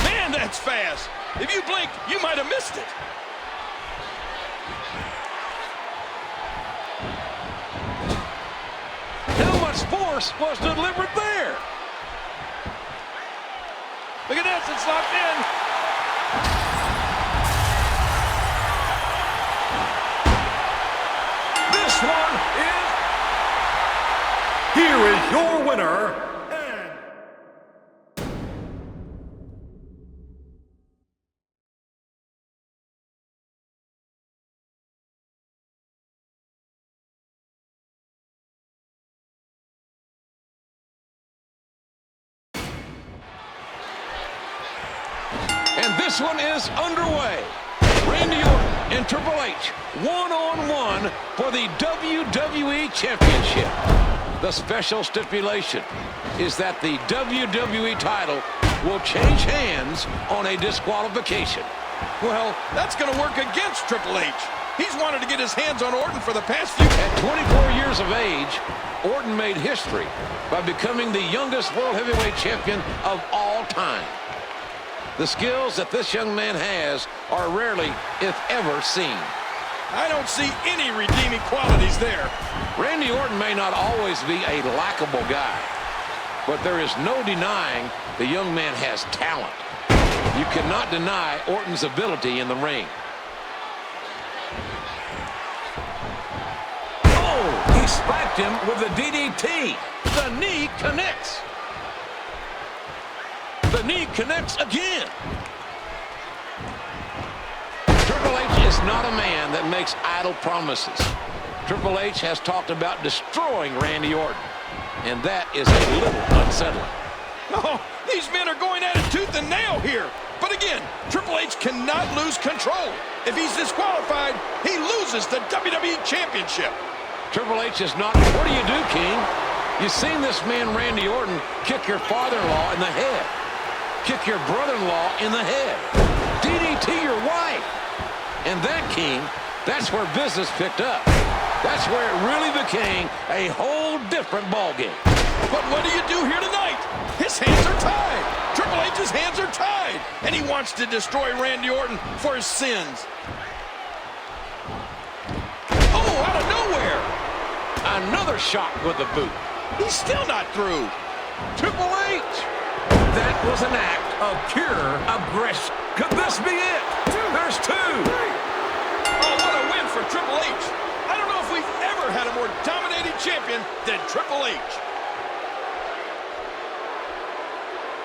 [SPEAKER 2] Man, that's fast. If you blinked, you might have missed it.
[SPEAKER 1] How much force was delivered there?
[SPEAKER 2] Look at this, it's locked in.
[SPEAKER 4] this one is... Here is your winner,
[SPEAKER 1] And this one is underway. Randy Orton and Triple H, one-on-one for the WWE Championship. The special stipulation is that the WWE title will change hands on a disqualification.
[SPEAKER 2] Well, that's going to work against Triple H. He's wanted to get his hands on Orton for the past few...
[SPEAKER 1] At 24 years of age, Orton made history by becoming the youngest World Heavyweight Champion of all time. The skills that this young man has are rarely, if ever, seen.
[SPEAKER 2] I don't see any redeeming qualities there.
[SPEAKER 1] Randy Orton may not always be a likable guy, but there is no denying the young man has talent. You cannot deny Orton's ability in the ring. Oh, he spiked him with a DDT. The knee connects. The knee connects again. Triple H is not a man that makes idle promises. Triple H has talked about destroying Randy Orton, and that is a little unsettling.
[SPEAKER 2] Oh, these men are going at it tooth and nail here. But again, Triple H cannot lose control. If he's disqualified, he loses the WWE Championship.
[SPEAKER 1] Triple H is not... What do you do, King? You've seen this man, Randy Orton, kick your father-in-law in the head. Kick your brother-in-law in the head. DDT your wife. And that, King, that's where business picked up. That's where it really became a whole different ballgame.
[SPEAKER 2] But what do you do here tonight? His hands are tied. Triple H's hands are tied. And he wants to destroy Randy Orton for his sins. Oh, out of nowhere.
[SPEAKER 1] Another shot with the boot.
[SPEAKER 2] He's still not through.
[SPEAKER 1] Triple H. That was an act of pure aggression. Could this be it? There's two.
[SPEAKER 2] Oh, what a win for Triple H. I don't know if we've ever had a more dominating champion than Triple H.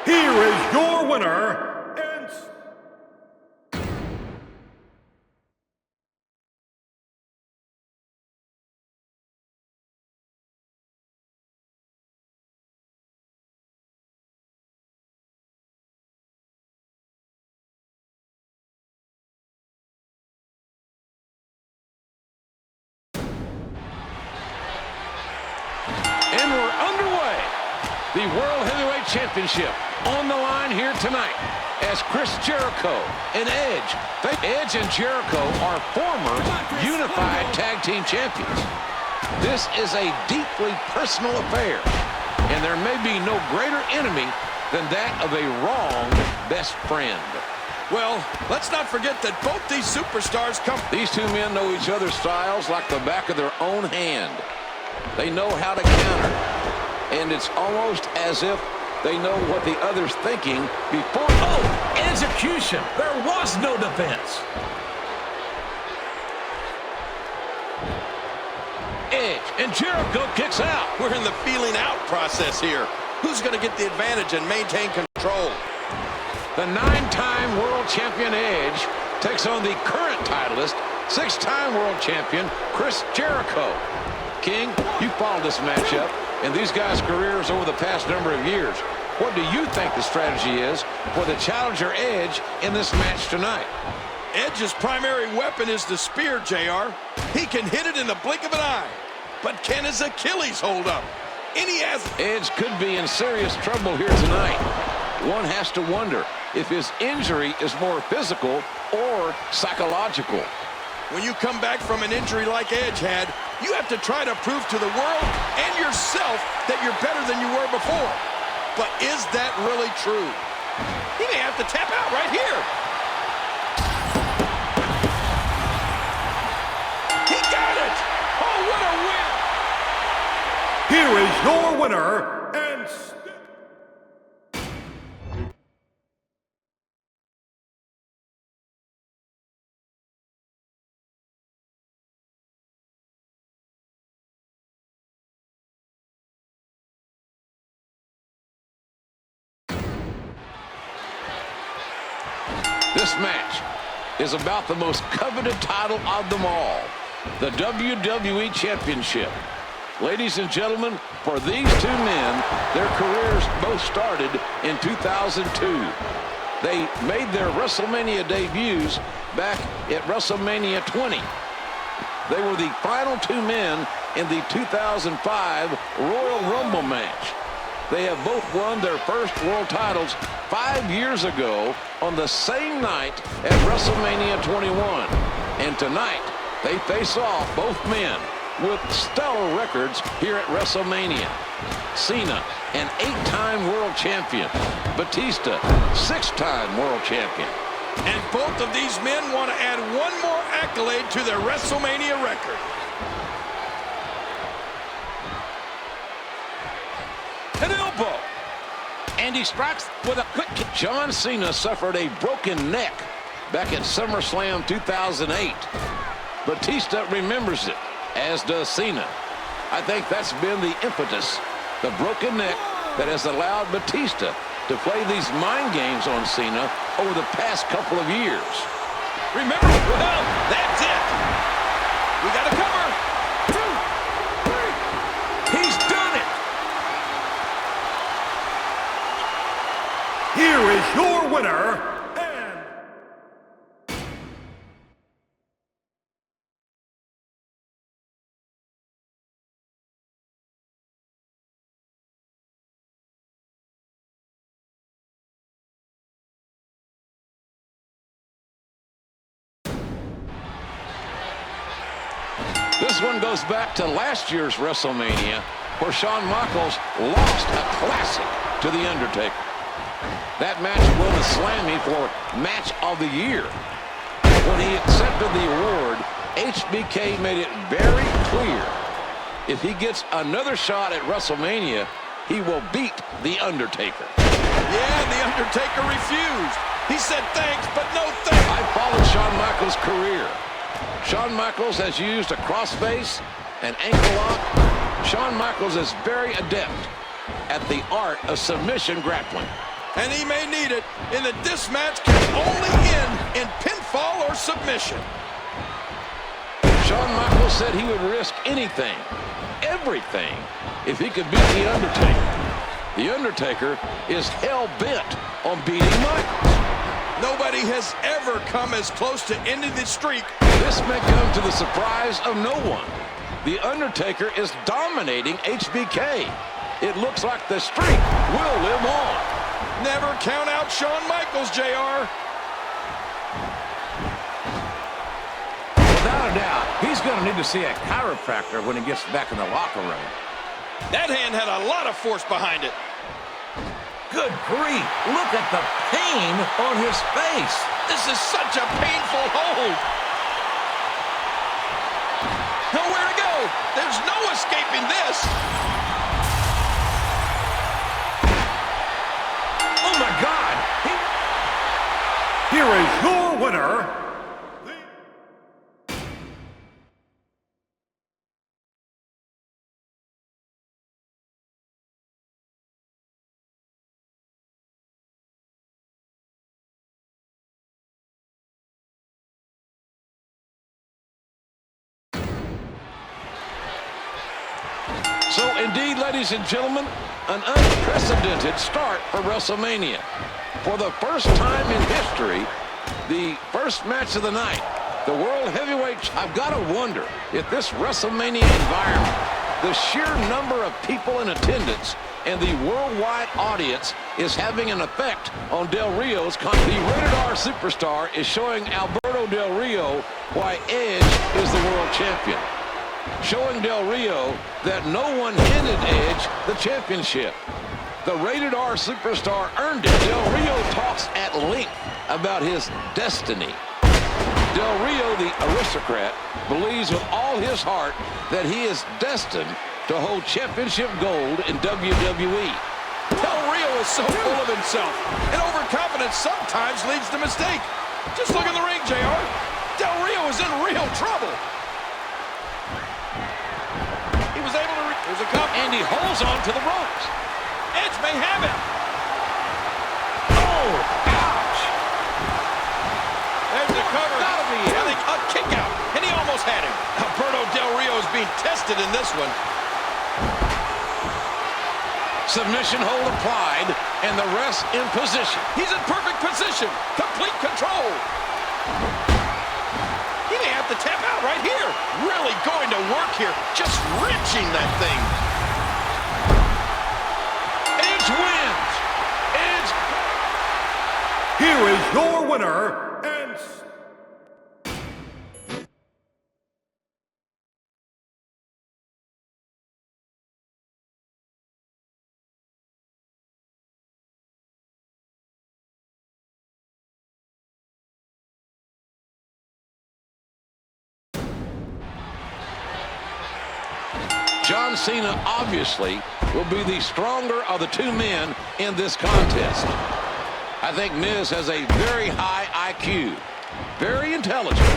[SPEAKER 4] here is your winner,
[SPEAKER 1] The World Heavyweight Championship on the line here tonight as Chris Jericho and Edge. Edge and Jericho are former unified tag team champions. This is a deeply personal affair, and there may be no greater enemy than that of a wrong best friend.
[SPEAKER 2] Well, let's not forget that both these superstars come.
[SPEAKER 1] These two men know each other's styles like the back of their own hand. They know how to counter, and it's almost as if they know what the other's thinking before.
[SPEAKER 3] Oh, execution. There was no defense.
[SPEAKER 1] Edge and Jericho kicks out.
[SPEAKER 2] We're in the feeling out process here. Who's going to get the advantage and maintain control?
[SPEAKER 1] The 9-time world champion Edge takes on the current titleist, 6-time world champion Chris Jericho. King, you followed this matchup and these guys' careers over the past number of years. What do you think the strategy is for the challenger Edge in this match tonight?
[SPEAKER 2] Edge's primary weapon is the spear, JR. He can hit it in the blink of an eye. But can his Achilles hold up?
[SPEAKER 1] Edge could be in serious trouble here tonight. One has to wonder if his injury is more physical or psychological.
[SPEAKER 2] When you come back from an injury like Edge had, you have to try to prove to the world and yourself that you're better than you were before. But is that really true? He may have to tap out right here. He got it! Oh, what a win!
[SPEAKER 4] Here is your winner, and
[SPEAKER 1] This match is about the most coveted title of them all, the WWE Championship. Ladies and gentlemen, for these two men, their careers both started in 2002. They made their WrestleMania debuts back at WrestleMania 20. They were the final two men in the 2005 Royal Rumble match. They have both won their first world titles 5 years ago on the same night at WrestleMania 21. And tonight, they face off, both men, with stellar records here at WrestleMania. Cena, an 8-time world champion. Batista, 6-time world champion.
[SPEAKER 2] And both of these men want to add one more accolade to their WrestleMania record.
[SPEAKER 1] An elbow. And he strikes with a quick kick. John Cena suffered a broken neck back at SummerSlam 2008. Batista remembers it, as does Cena. I think that's been the impetus, the broken neck that has allowed Batista to play these mind games on Cena over the past couple of years.
[SPEAKER 2] Remember, well, that's it. We got to cover.
[SPEAKER 3] 2, 3. He's done it.
[SPEAKER 4] here is your winner, and
[SPEAKER 1] This one goes back to last year's WrestleMania, where Shawn Michaels lost a classic to The Undertaker. That match won the Slammy for Match of the Year. When he accepted the award, HBK made it very clear, if he gets another shot at WrestleMania, he will beat The Undertaker.
[SPEAKER 2] Yeah, The Undertaker refused. He said thanks, but no thanks.
[SPEAKER 1] I followed Shawn Michaels' career. Shawn Michaels has used a crossface, an ankle lock. Shawn Michaels is very adept at the art of submission grappling.
[SPEAKER 2] And he may need it in that this match can only end in pinfall or submission.
[SPEAKER 1] Shawn Michaels said he would risk anything, everything, if he could beat The Undertaker. The Undertaker is hell-bent on beating Michaels.
[SPEAKER 2] Nobody has ever come as close to ending the streak.
[SPEAKER 1] This may come to the surprise of no one. The Undertaker is dominating HBK. it looks like the streak will live on.
[SPEAKER 2] Never count out Shawn Michaels, JR.
[SPEAKER 1] Without a doubt, he's going to need to see a chiropractor when he gets back in the locker room.
[SPEAKER 2] That hand had a lot of force behind it.
[SPEAKER 3] Good grief. Look at the pain on his face.
[SPEAKER 2] This is such a painful hold. Nowhere to go. There's no escaping this.
[SPEAKER 3] Oh, my God.
[SPEAKER 4] Here is your winner,
[SPEAKER 1] So, indeed, ladies and gentlemen, an unprecedented start for WrestleMania. For the first time in history, the first match of the night, the World Heavyweight... I've got to wonder if this WrestleMania environment, the sheer number of people in attendance, and the worldwide audience is having an effect on Del Rio's... The Rated R Superstar is showing Alberto Del Rio why Edge is the world champion. Showing Del Rio that no one handed Edge the championship. The Rated R Superstar earned it. Del Rio talks at length about his destiny. Del Rio, the aristocrat, believes with all his heart that he is destined to hold championship gold in WWE.
[SPEAKER 2] Del Rio is so full of himself, and overconfidence sometimes leads to mistake. Just look in the ring, JR. Del Rio is in real trouble. There's a cup,
[SPEAKER 1] and he holds on to the ropes.
[SPEAKER 2] Edge may have it.
[SPEAKER 1] Oh, ouch.
[SPEAKER 2] There's the cover.
[SPEAKER 1] Gotta be it.
[SPEAKER 2] I think a kick out, and he almost had him. Alberto Del Rio is being tested in this one.
[SPEAKER 1] Submission hold applied, and the rest in position.
[SPEAKER 2] He's in perfect position. Complete control. He may have to tap out right here. Really going to work here. Just wrenching that thing.
[SPEAKER 1] Edge wins. Edge.
[SPEAKER 4] here is your winner, and
[SPEAKER 1] John Cena obviously will be the stronger of the two men in this contest. I think Miz has a very high IQ, very intelligent.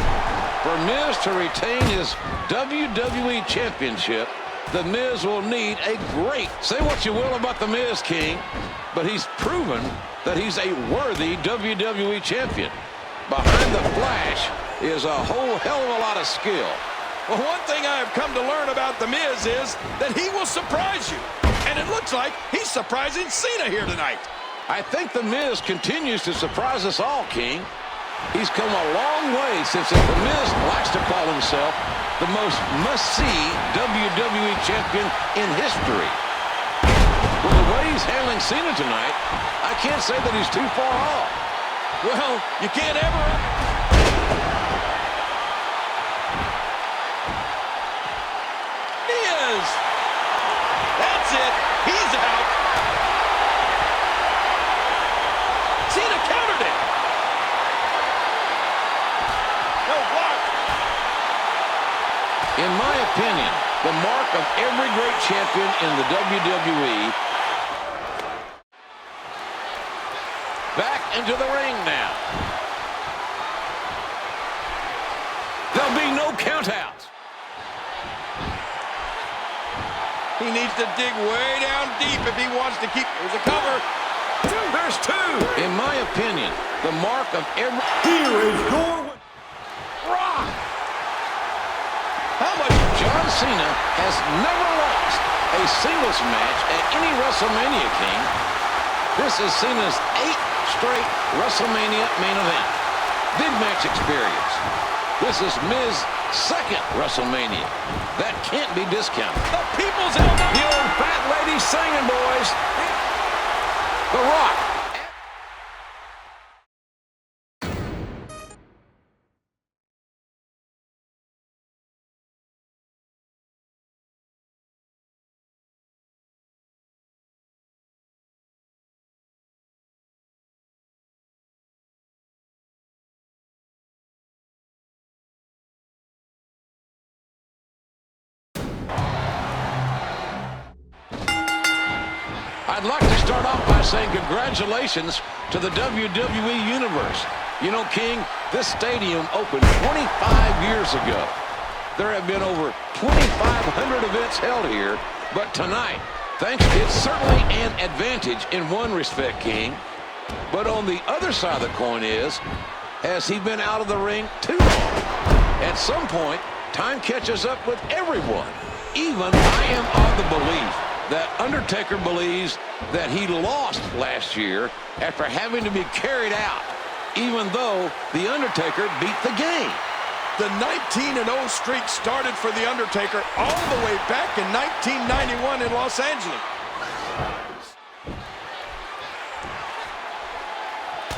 [SPEAKER 1] For Miz to retain his WWE Championship, the Miz will need a great... Say what you will about the Miz, King, but he's proven that he's a worthy WWE Champion. Behind the flash is a whole hell of a lot of skill.
[SPEAKER 2] Well, one thing I have come to learn about The Miz is that he will surprise you. And it looks like he's surprising Cena here tonight.
[SPEAKER 1] I think The Miz continues to surprise us all, King. He's come a long way since The Miz likes to call himself the most must-see WWE champion in history. With the way he's handling Cena tonight, I can't say that he's too far off.
[SPEAKER 2] Well, you can't ever... That's it. He's out. Cena countered it. No block.
[SPEAKER 1] In my opinion, the mark of every great champion in the WWE. Back into the ring now. There'll be no countouts.
[SPEAKER 2] He needs to dig way down deep if he wants to keep... There's a cover.
[SPEAKER 1] There's two. In my opinion, the mark of every...
[SPEAKER 4] here is your
[SPEAKER 1] Rock.
[SPEAKER 2] How much...
[SPEAKER 1] John Cena has never lost a singles match at any WrestleMania, King. This is Cena's 8th straight WrestleMania main event. Big match experience. This is Miz's 2nd WrestleMania. That can't be discounted.
[SPEAKER 2] The people's elbow.
[SPEAKER 1] The old
[SPEAKER 3] fat lady singing, boys.
[SPEAKER 1] The Rock. I'd like to start off by saying congratulations to the WWE Universe. You know, King, this stadium opened 25 years ago. There have been over 2,500 events held here, but tonight, it's certainly an advantage in one respect, King. But on the other side of the coin has he been out of the ring too long? At some point, time catches up with everyone. Even I am of the belief that Undertaker believes that he lost last year after having to be carried out, even though The Undertaker beat the game.
[SPEAKER 2] The 19-0 streak started for The Undertaker all the way back in 1991 in Los Angeles.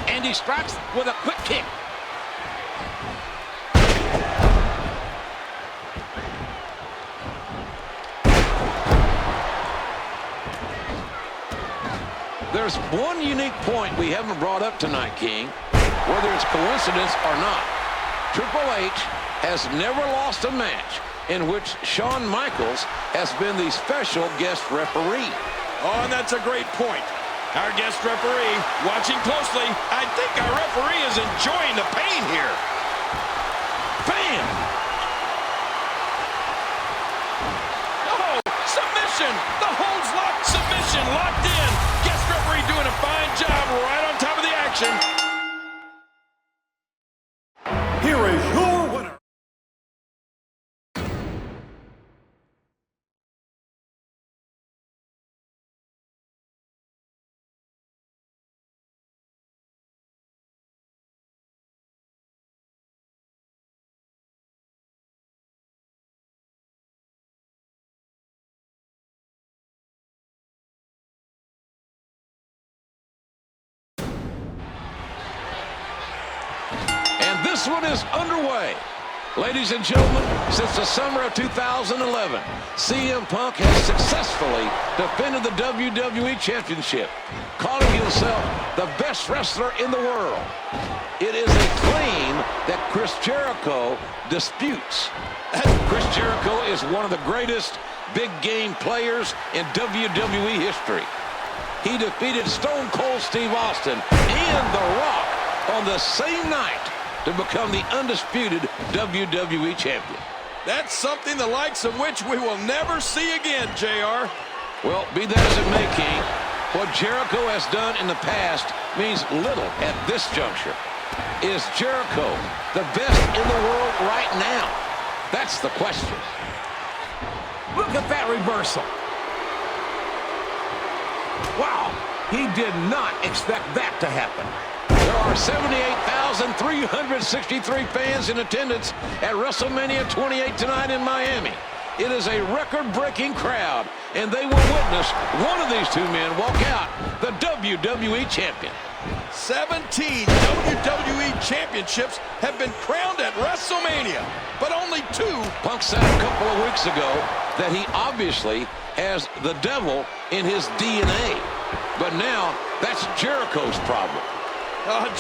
[SPEAKER 1] And he strikes with a quick kick. There's one unique point we haven't brought up tonight, King, whether it's coincidence or not. Triple H has never lost a match in which Shawn Michaels has been the special guest referee.
[SPEAKER 2] Oh, and that's a great point. Our guest referee, watching closely, I think our referee is enjoying the pain here.
[SPEAKER 1] Bam!
[SPEAKER 2] Oh, submission! The holds locked, submission locked in. Guest referee doing a fine job right on top of the action.
[SPEAKER 4] Here is your winner.
[SPEAKER 1] This one is underway. Ladies and gentlemen, since the summer of 2011, CM Punk has successfully defended the WWE Championship, calling himself the best wrestler in the world. It is a claim that Chris Jericho disputes. Chris Jericho is one of the greatest big game players in WWE history. He defeated Stone Cold Steve Austin and The Rock on the same night to become the undisputed WWE Champion.
[SPEAKER 2] That's something the likes of which we will never see again, JR.
[SPEAKER 1] Well, be that as it may, King, what Jericho has done in the past means little at this juncture. Is Jericho the best in the world right now? That's the question.
[SPEAKER 3] Look at that reversal. Wow, he did not expect that to happen.
[SPEAKER 1] There are 78,363 fans in attendance at WrestleMania 28 tonight in Miami. It is a record-breaking crowd, and they will witness one of these two men walk out the WWE Champion.
[SPEAKER 2] 17 WWE Championships have been crowned at WrestleMania, but only 2.
[SPEAKER 1] Punk said a couple of weeks ago that he obviously has the devil in his DNA. But now, that's Jericho's problem.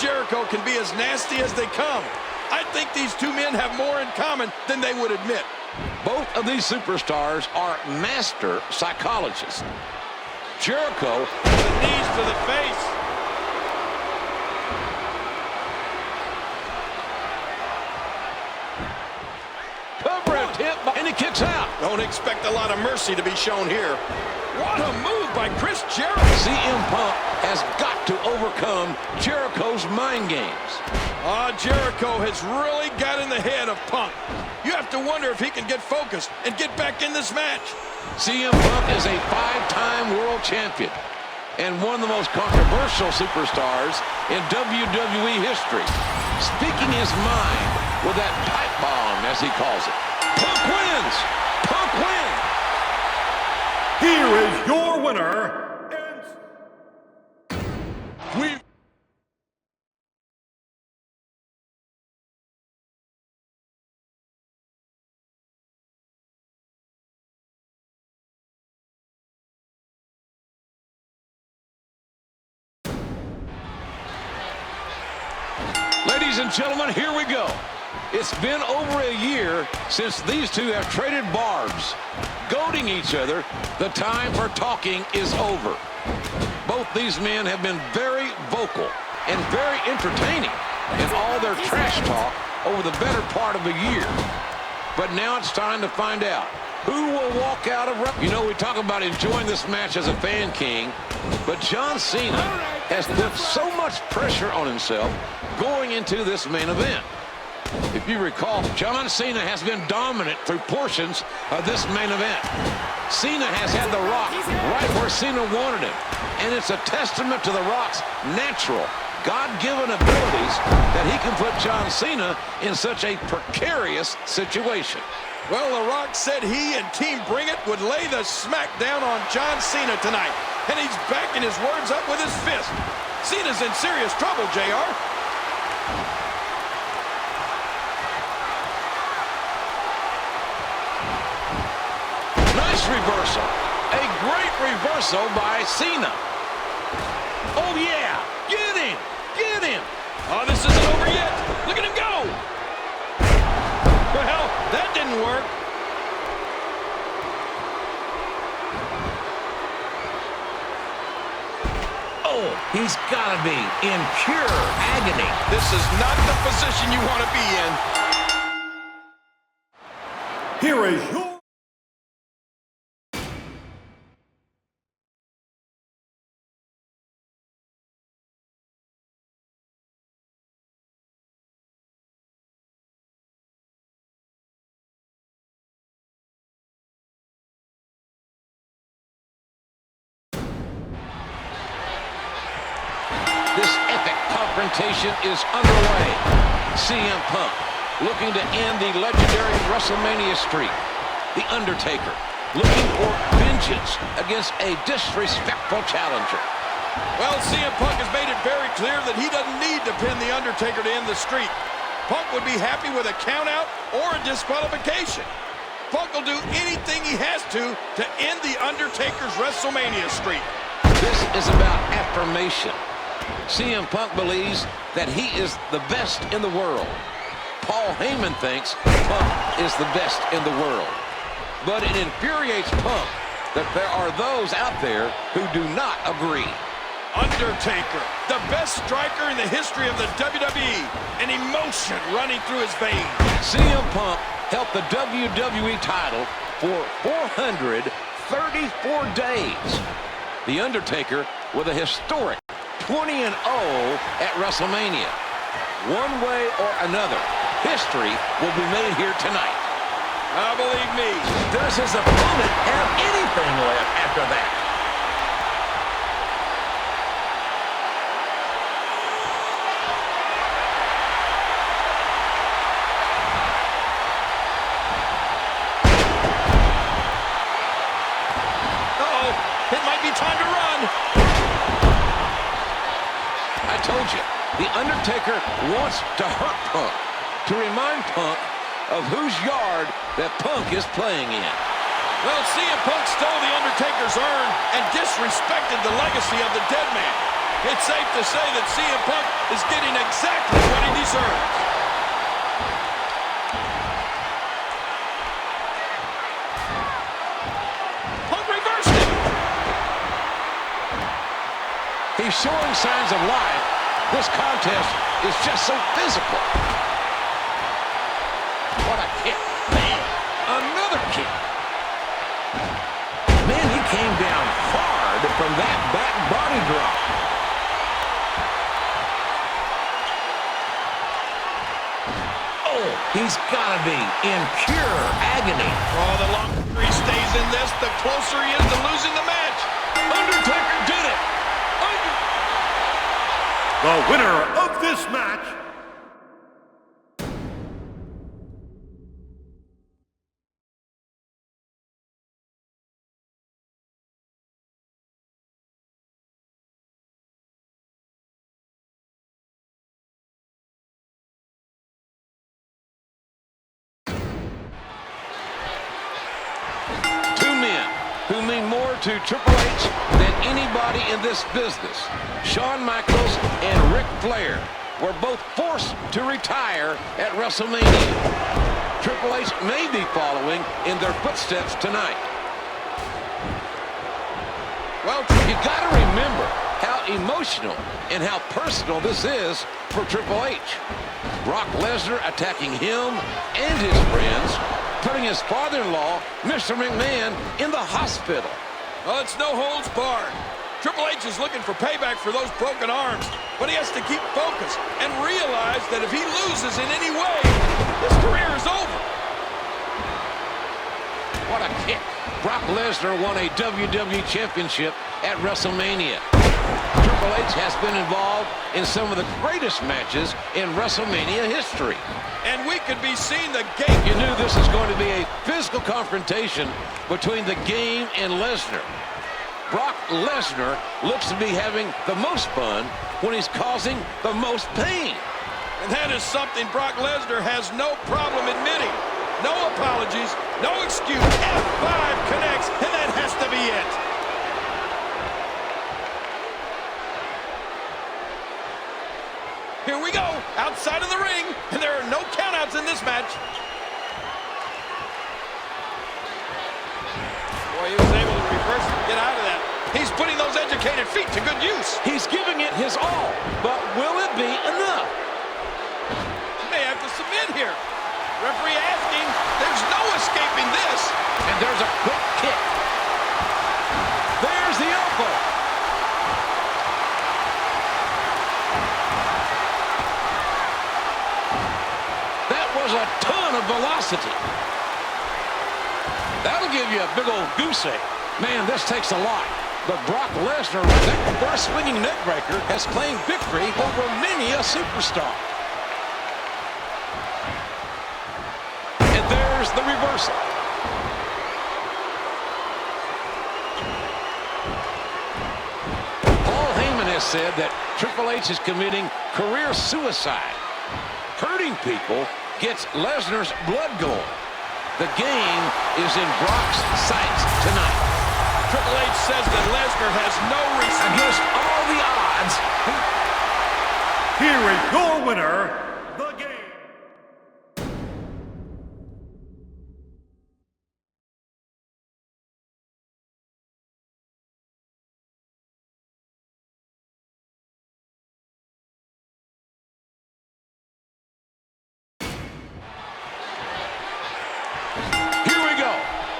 [SPEAKER 2] Jericho can be as nasty as they come. I think these two men have more in common than they would admit.
[SPEAKER 1] Both of these superstars are master psychologists. Jericho,
[SPEAKER 2] the knees to the face.
[SPEAKER 1] cover attempt, and he kicks out.
[SPEAKER 2] Don't expect a lot of mercy to be shown here. What a move by Chris Jericho.
[SPEAKER 1] CM Punk has got to overcome Jericho's mind games.
[SPEAKER 2] Jericho has really got in the head of Punk. You have to wonder if he can get focused and get back in this match.
[SPEAKER 1] CM Punk is a 5-time world champion and one of the most controversial superstars in WWE history. Speaking his mind with that pipe bomb, as he calls it. Punk wins! Punk wins!
[SPEAKER 4] here is your winner, and...
[SPEAKER 1] Ladies and gentlemen, here we go. It's been over a year since these two have traded barbs, goading each other. The time for talking is over. Both these men have been very vocal and very entertaining in all their trash talk over the better part of a year. But now it's time to find out who will walk out of... You know, we talk about enjoying this match as a fan king, but John Cena has put so much pressure on himself going into this main event. If you recall, John Cena has been dominant through portions of this main event. Cena has had The Rock right where Cena wanted him, and it's a testament to The Rock's natural, God-given abilities that he can put John Cena in such a precarious situation.
[SPEAKER 2] Well, The Rock said he and Team Bring It would lay the smack down on John Cena tonight, and he's backing his words up with his fist. Cena's in serious trouble, JR.
[SPEAKER 1] Nice reversal. A great reversal by Cena. Oh, yeah. Get him. Get him.
[SPEAKER 2] Oh, this isn't over yet. Look at him go. Well, that didn't work.
[SPEAKER 3] Oh, he's got to be in pure agony.
[SPEAKER 2] This is not the position you want to be in.
[SPEAKER 4] Here is your...
[SPEAKER 1] This epic confrontation is underway. CM Punk looking to end the legendary WrestleMania streak. The Undertaker looking for vengeance against a disrespectful challenger.
[SPEAKER 2] Well, CM Punk has made it very clear that he doesn't need to pin The Undertaker to end the streak. Punk would be happy with a countout or a disqualification. Punk will do anything he has to end The Undertaker's WrestleMania streak.
[SPEAKER 1] This is about affirmation. CM Punk believes that he is the best in the world. Paul Heyman thinks Punk is the best in the world. But it infuriates Punk that there are those out there who do not agree.
[SPEAKER 2] Undertaker, the best striker in the history of the WWE, an emotion running through his veins.
[SPEAKER 1] CM Punk held the WWE title for 434 days. The Undertaker with a historic 20-0 at WrestleMania. One way or another, history will be made here tonight.
[SPEAKER 2] Believe me.
[SPEAKER 3] Does his opponent have anything left after that?
[SPEAKER 2] Uh-oh, it might be time to run.
[SPEAKER 1] I told you, The Undertaker wants to hurt Punk, to remind Punk of whose yard that Punk is playing in.
[SPEAKER 2] Well, CM Punk stole The Undertaker's urn and disrespected the legacy of the dead man. It's safe to say that CM Punk is getting exactly what he deserves. Punk reversed it.
[SPEAKER 1] He's showing signs of life. This contest is just so physical. What a kick. Man, another kick.
[SPEAKER 3] Man, he came down hard from that back body drop. Oh, he's got to be in pure agony.
[SPEAKER 2] Oh, the longer he stays in this, the closer he is to losing the match.
[SPEAKER 1] Undertaker did it.
[SPEAKER 4] The winner of this match
[SPEAKER 1] who mean more to Triple H than anybody in this business. Shawn Michaels and Ric Flair were both forced to retire at WrestleMania. Triple H may be following in their footsteps tonight. Well, you got to remember how emotional and how personal this is for Triple H. Brock Lesnar attacking him and his friends, putting his father-in-law, Mr. McMahon, in the hospital.
[SPEAKER 2] Well, it's no holds barred. Triple H is looking for payback for those broken arms, but he has to keep focused and realize that if he loses in any way, his career is over.
[SPEAKER 1] What a kick. Brock Lesnar won a WWE Championship at WrestleMania. Triple H has been involved in some of the greatest matches in WrestleMania history.
[SPEAKER 2] And we could be seeing the game.
[SPEAKER 1] You knew this was going to be a physical confrontation between the Game and Lesnar. Brock Lesnar looks to be having the most fun when he's causing the most pain.
[SPEAKER 2] And that is something Brock Lesnar has no problem admitting. No apologies, no excuse. F5 connects, and that has to be it. Here we go, outside of the ring, and there are no countouts in this match. Boy, he was able to reverse and get out of that. He's putting those educated feet to good use.
[SPEAKER 1] He's giving it his all, but will it be enough?
[SPEAKER 2] He may have to submit here. Referee asking, there's no escaping this.
[SPEAKER 1] And there's a quick kick. There's the elbow. That was a ton of velocity. That'll give you a big old goose egg. Man, this takes a lot. But Brock Lesnar, that first swinging neckbreaker, has claimed victory over many a superstar. There's the reversal. Paul Heyman has said that Triple H is committing career suicide. Hurting people gets Lesnar's blood going. The Game is in Brock's sights tonight.
[SPEAKER 2] Triple H says that Lesnar has no reason.
[SPEAKER 1] Against all the odds.
[SPEAKER 4] Here is your winner, The Game.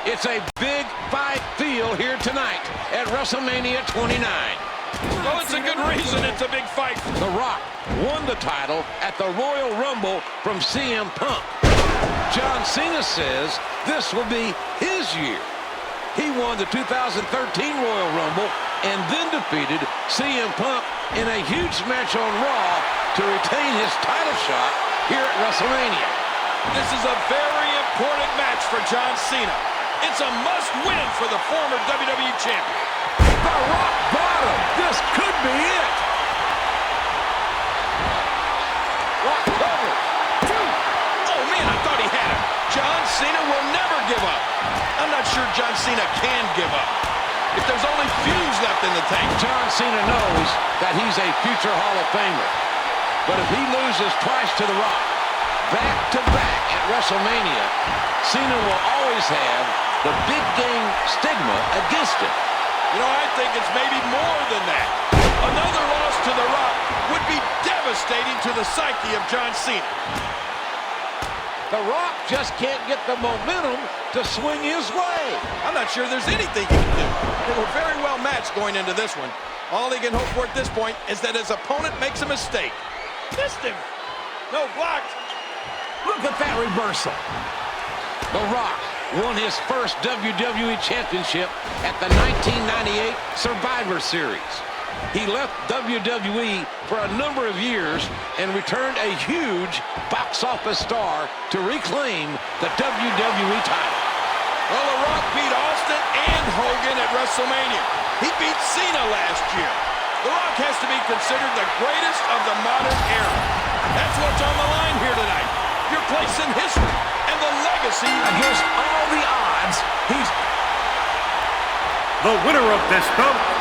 [SPEAKER 1] It's a big fight feel here tonight at WrestleMania 29.
[SPEAKER 2] Well, it's a good reason it's a big fight.
[SPEAKER 1] The Rock won the title at the Royal Rumble from CM Punk. John Cena says this will be his year. He won the 2013 Royal Rumble and then defeated CM Punk in a huge match on Raw to retain his title shot here at WrestleMania.
[SPEAKER 2] This is a very important match for John Cena. It's a must-win for the former WWE champion.
[SPEAKER 1] The Rock bottom. This could be it. Rock cover.
[SPEAKER 2] Oh, man, I thought he had him. John Cena will never give up. I'm not sure John Cena can give up. If there's only fumes left in the tank.
[SPEAKER 1] John Cena knows that he's a future Hall of Famer. But if he loses twice to The Rock, back-to-back at WrestleMania, Cena will always have the big game stigma against him.
[SPEAKER 2] You know, I think it's maybe more than that. Another loss to The Rock would be devastating to the psyche of John Cena.
[SPEAKER 1] The Rock just can't get the momentum to swing his way.
[SPEAKER 2] I'm not sure there's anything he can do. They were very well matched going into this one. All he can hope for at this point is that his opponent makes a mistake. Missed him. No, blocked.
[SPEAKER 1] Look at that reversal. The Rock won his first WWE Championship at the 1998 Survivor Series. He left WWE for a number of years and returned a huge box office star to reclaim the WWE title.
[SPEAKER 2] Well, The Rock beat Austin and Hogan at WrestleMania. He beat Cena last year. The Rock has to be considered the greatest of the modern era. That's what's on the line here tonight. Your place in history and the legacy.
[SPEAKER 1] Against all the odds, he's...
[SPEAKER 4] the winner of this bout,